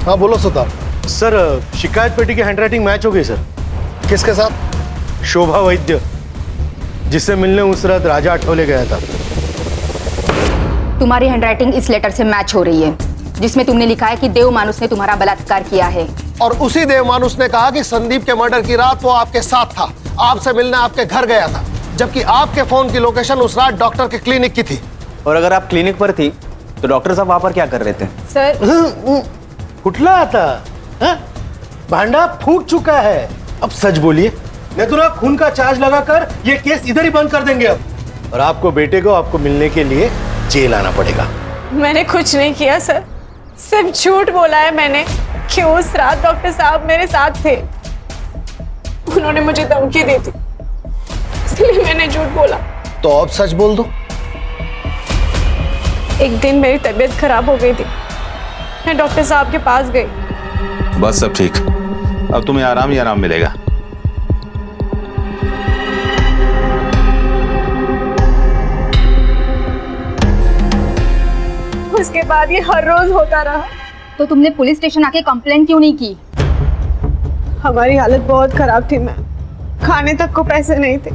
हाँ बोलो सुतार। सर शिकायत पेटी की हैंडराइटिंग मैच हो गई सर। किसके साथ? शोभा वैद्य, जिससे मिलने उस रात राजा आठवले गया था। तुम्हारी हैंडराइटिंग इस लेटर से मैच हो रही है, जिसमें तुमने लिखा है कि देव मानुस ने तुम्हारा बलात्कार किया है। और उसी देव मानुस ने कहा कि संदीप के मर्डर की रात वो आपके साथ था, आपसे मिलने आपके घर गया था, जबकि आपके फोन की लोकेशन उस रात डॉक्टर के क्लिनिक की थी। और अगर आप क्लिनिक पर थी तो डॉक्टर साहब वहां पर क्या कर रहे थे? सर कुटला आता भांडा फूट चुका है, अब सच बोलिए, नहीं तो ना खून का चार्ज लगाकर ये केस इधर ही बंद कर देंगे अब, और आपको बेटे को आपको मिलने के लिए जेल आना पड़ेगा। मैंने कुछ नहीं किया सर, सिर्फ झूठ बोला है मैंने कि उस रात डॉक्टर साहब मेरे साथ थे। उन्होंने मुझे धमकी दी थी, इसलिए मैंने झूठ बोला। तो अब सच बोल दो। एक दिन मेरी तबीयत खराब हो गई थी, मैं डॉक्टर साहब के पास गई। बस सब ठीक, अब तुम्हें आराम ही आराम मिलेगा। उसके बाद ये हर रोज होता रहा। तो तुमने पुलिस स्टेशन आके कंप्लेंट क्यों नहीं की? हमारी हालत बहुत खराब थी, मैं खाने तक को पैसे नहीं थे।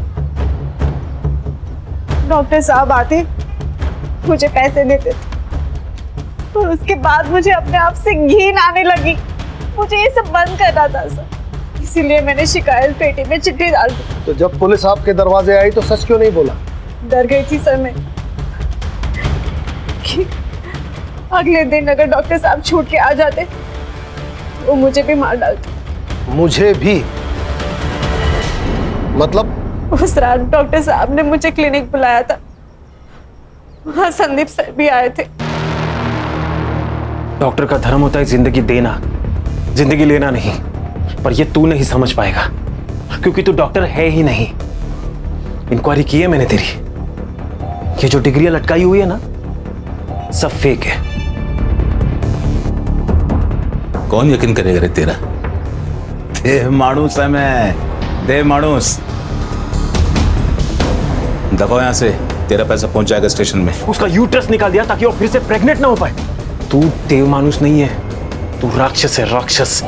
डॉक्टर साहब आते, मुझे पैसे देते थे, और उसके बाद मुझे अपने आप से घिन आने लगी। मुझे ये सब बंद करना था सर, इसीलिए मैंने शिकायत पेटी में चिट्ठी डाल दी। तो जब पुलिस आपके दरवाजे आई तो सच क्यों नहीं बोला? डर गई थी सर मैं कि अगले दिन अगर डॉक्टर साहब छूट के आ जाते वो मुझे भी मार डालते। मुझे भी? मतलब? उस रात डॉक्टर साहब ने मुझे क्लिनिक बुलाया था, वहां संदीप सर भी आए थे। डॉक्टर का धर्म होता है जिंदगी देना, जिंदगी लेना नहीं। पर ये तू नहीं समझ पाएगा, क्योंकि तू डॉक्टर है ही नहीं। इंक्वायरी की है मैंने तेरी, ये जो डिग्रियां लटकाई हुई है ना, सब फेक है। कौन यकीन करेगा रे तेरा? देव मानुस है मैं, देव मानुस। दफा यहां से, तेरा पैसा पहुंच जाएगा स्टेशन में। उसका यूट्रस निकाल दिया ताकि वो फिर से प्रेग्नेंट ना हो पाए। तू देव मानुस नहीं है, तू राक्षस है, राक्षस।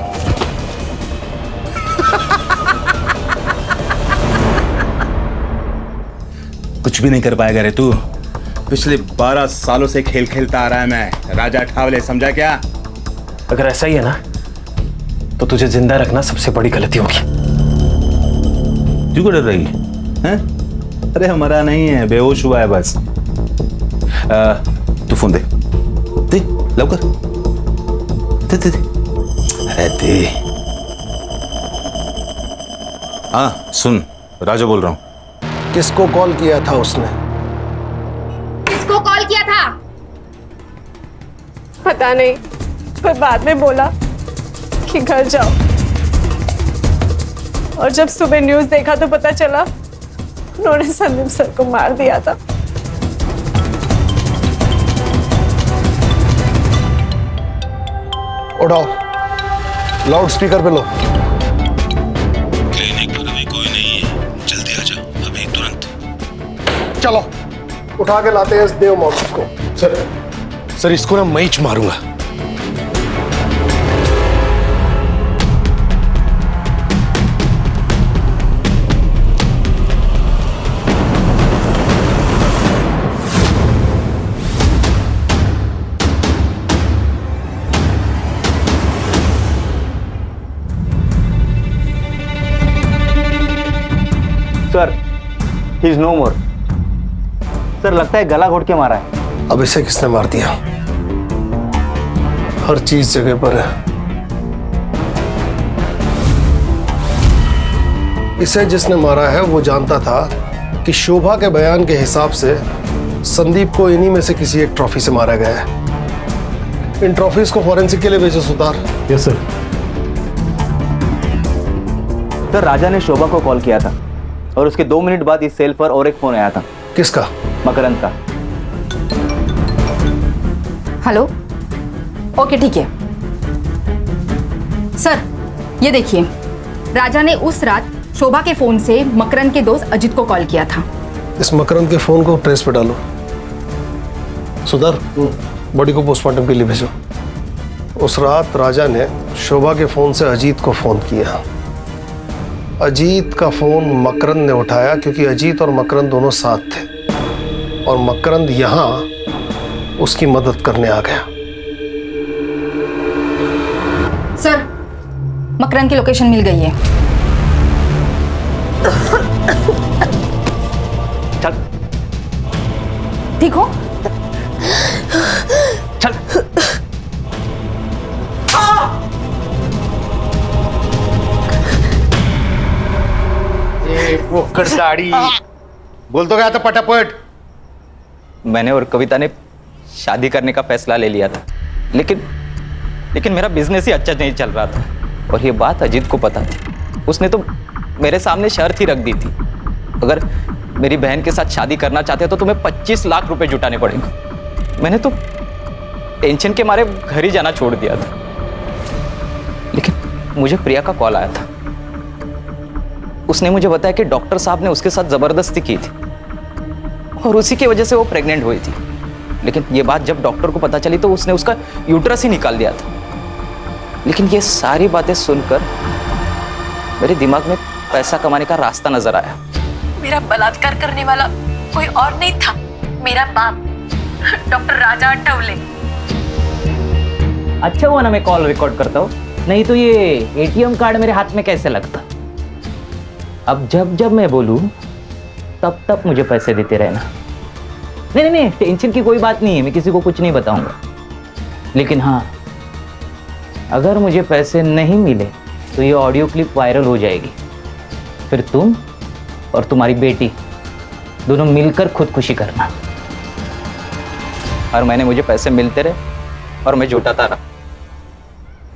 कुछ भी नहीं कर पाएगा रे तू। पिछले 12 सालों से खेल खेलता आ रहा है मैं, राजा ठावले, समझा क्या? अगर ऐसा ही है ना तो तुझे जिंदा रखना सबसे बड़ी गलती होगी। क्यों डर रही है? अरे हमारा नहीं है, बेहोश हुआ है बस। तू फोन दे, दे लवकर, दे दे दे। अरे दे। हाँ सुन, राजा बोल रहा हूँ। किसको कॉल किया था उसने? किसको कॉल किया था? पता नहीं, पर बाद में बोला कि घर जाओ। और जब सुबह न्यूज़ देखा तो पता चला उन्होंने संदीप सर को मार दिया था। उठाओ, लाउड स्पीकर पे लो। क्लिनिक पर अभी कोई नहीं है, जल्दी आ जा, अभी तुरंत। चलो उठा के लाते हैं इस देव मानुस को। सर इसको ना मैं ही मारूंगा। Sir, he is no more. Sir लगता है गला घोट के मारा है। अब इसे किसने मार दिया? हर चीज जगह पर है। इसे जिसने मारा है वो जानता था कि शोभा के बयान के हिसाब से संदीप को इन्हीं में से किसी एक ट्रॉफी से मारा गया है। इन ट्रॉफीज को फॉरेंसिक के लिए भेजो Sutar. Yes sir. Sir Raja ने शोभा को कॉल किया था और उसके 2 मिनट बाद इस सेल पर और एक फोन आया था। किसका? मकरंद का। हेलो, ओके ठीक है सर। ये देखिए, राजा ने उस रात शोभा के फोन से मकरंद के दोस्त अजित को कॉल किया था। इस मकरंद के फोन को ट्रेस पे डालो। सुधार, बॉडी को पोस्टमार्टम के लिए भेजो। उस रात राजा ने शोभा के फोन से अजीत को फोन किया। अजीत का फोन मकरंद ने उठाया क्योंकि अजीत और मकरंद दोनों साथ थे और मकरंद यहां उसकी मदद करने आ गया। सर, मकरंद की लोकेशन मिल गई है। चल। ठीक हो? चल। वो दाढ़ी बोल तो गया था पटापट। मैंने और कविता ने शादी करने का फैसला ले लिया था, लेकिन मेरा बिजनेस ही अच्छा नहीं चल रहा था और ये बात अजीत को पता थी। उसने तो मेरे सामने शर्त ही रख दी थी, अगर मेरी बहन के साथ शादी करना चाहते हो तो तुम्हें 25 लाख रुपए जुटाने पड़ेंगे। मैंने तो टेंशन के मारे घर ही जाना छोड़ दिया था, लेकिन मुझे प्रिया का कॉल आया था। उसने मुझे बताया कि डॉक्टर साहब ने उसके साथ जबरदस्ती की थी और उसी की वजह से वो प्रेग्नेंट हुई थी। लेकिन ये बात जब डॉक्टर को पता चली तो उसने उसका यूट्रस ही निकाल दिया था। लेकिन ये सारी बातें सुनकर मेरे दिमाग में पैसा कमाने का रास्ता नजर आया। मेरा बलात्कार करने वाला कोई और नहीं था, मेरा बाप डॉक्टर राजा ठावले। अच्छा हुआ ना मैं कॉल रिकॉर्ड करता हूँ, नहीं तो ये एटीएम कार्ड मेरे हाथ में कैसे लगता। अब जब मैं बोलूं तब मुझे पैसे देते रहना। नहीं, टेंशन की कोई बात नहीं है, मैं किसी को कुछ नहीं बताऊंगा। लेकिन हाँ, अगर मुझे पैसे नहीं मिले तो ये ऑडियो क्लिप वायरल हो जाएगी, फिर तुम और तुम्हारी बेटी दोनों मिलकर खुदकुशी करना। हर महीने मुझे पैसे मिलते रहे और मैं जुटाता रहा,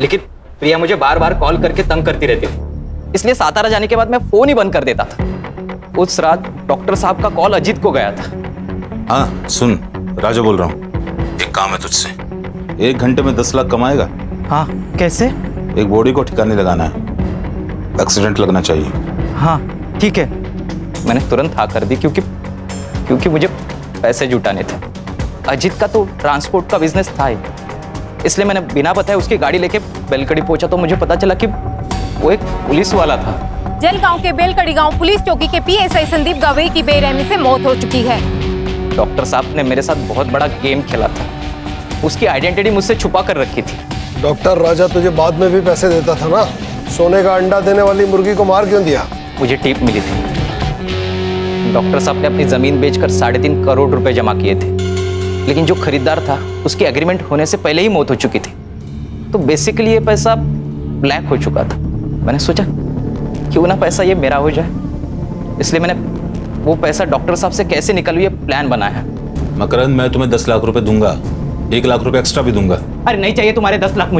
लेकिन प्रिया मुझे बार बार कॉल करके तंग करती रहती थी, इसलिए सातारा जाने के बाद मैं फोन ही बंद कर देता था। उस रात डॉक्टर साहब का कॉल अजीत को गया था। हाँ सुन, राजा बोल रहा हूँ, एक काम है तुझसे। 1 घंटे में 10 लाख कमाएगा? हाँ कैसे? एक बॉडी को ठिकाने लगाना है, एक्सीडेंट लगना चाहिए। हाँ ठीक है। मैंने तुरंत हाँ कर दी क्योंकि मुझे पैसे जुटाने थे। अजीत का तो ट्रांसपोर्ट का बिजनेस था ही, इसलिए मैंने बिना बताए उसकी गाड़ी लेके बेलकड़ी पहुंचा तो मुझे पता चला कि वो एक पुलिस वाला था। जलगांव के बेलकड़ी गांव पुलिस चौकी के पीएसआई संदीप गवई की बेरहमी से मौत हो चुकी है। डॉक्टर साहब ने मेरे साथ बहुत बड़ा गेम खेला था। उसकी आइडेंटिटी मुझसे छुपा कर रखी थी। डॉक्टर राजा तुझे बाद में भी पैसे देता था ना, सोने का अंडा देने वाली मुर्गी को मार क्यों दिया? मुझे टिप मिली थी। डॉक्टर साहब ने अपनी जमीन बेचकर 3.5 करोड़ रुपए जमा किए थे, लेकिन जो खरीदार था उसकी एग्रीमेंट होने से पहले ही मौत हो चुकी थी। तो बेसिकली ये पैसा ब्लैक हो चुका था। मैंने सोचा क्यों ना पैसा ये मेरा हो जाए, इसलिए मैंने वो पैसा डॉक्टर साहब से कैसे निकलूं ये प्लान बनाया। मकरंद, मैं तुम्हें 10 लाख रुपए दूंगा, 1 लाख रुपए एक्स्ट्रा भी दूंगा। अरे नहीं चाहिए तुम्हारे 10 लाख,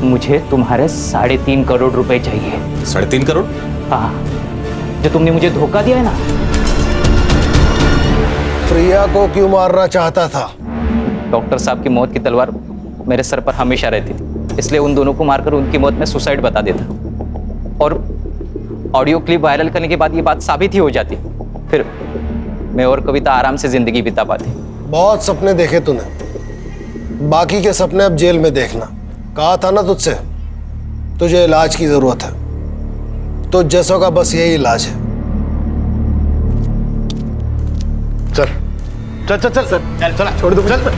मुझे तुम्हारे 3.5 करोड़ रुपए चाहिए। 3.5 करोड़? हाँ, जो तुमने मुझे धोखा दिया है ना। प्रिया को क्यों मारना चाहता था? डॉक्टर साहब की मौत की तलवार मेरे सर पर हमेशा रहती थी, इसलिए उन दोनों को मारकर उनकी मौत में सुसाइड बता देता और ऑडियो क्लिप वायरल करने के बाद ये बात साबित ही हो जाती। फिर मैं और कविता आराम से जिंदगी बिता पाती। बहुत सपने देखे तूने, बाकी के सपने अब जेल में देखना। कहा था ना तुझसे, तुझे इलाज की जरूरत है, तो जैसों का बस यही इलाज है। चल चल चल चल चल चल छोड़ दो, चल।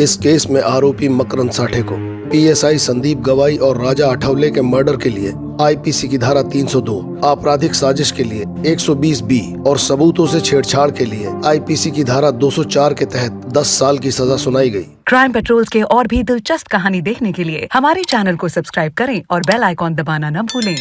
इस केस में आरोपी मकरंद साठे को पीएसआई संदीप गवाई और राजा आठवले के मर्डर के लिए आईपीसी की धारा 302, आपराधिक साजिश के लिए 120B और सबूतों से छेड़छाड़ के लिए आईपीसी की धारा 204 के तहत 10 साल की सजा सुनाई गई। क्राइम पेट्रोल्स के और भी दिलचस्प कहानी देखने के लिए हमारे चैनल को सब्सक्राइब करें और बेल आइकॉन दबाना न भूलें।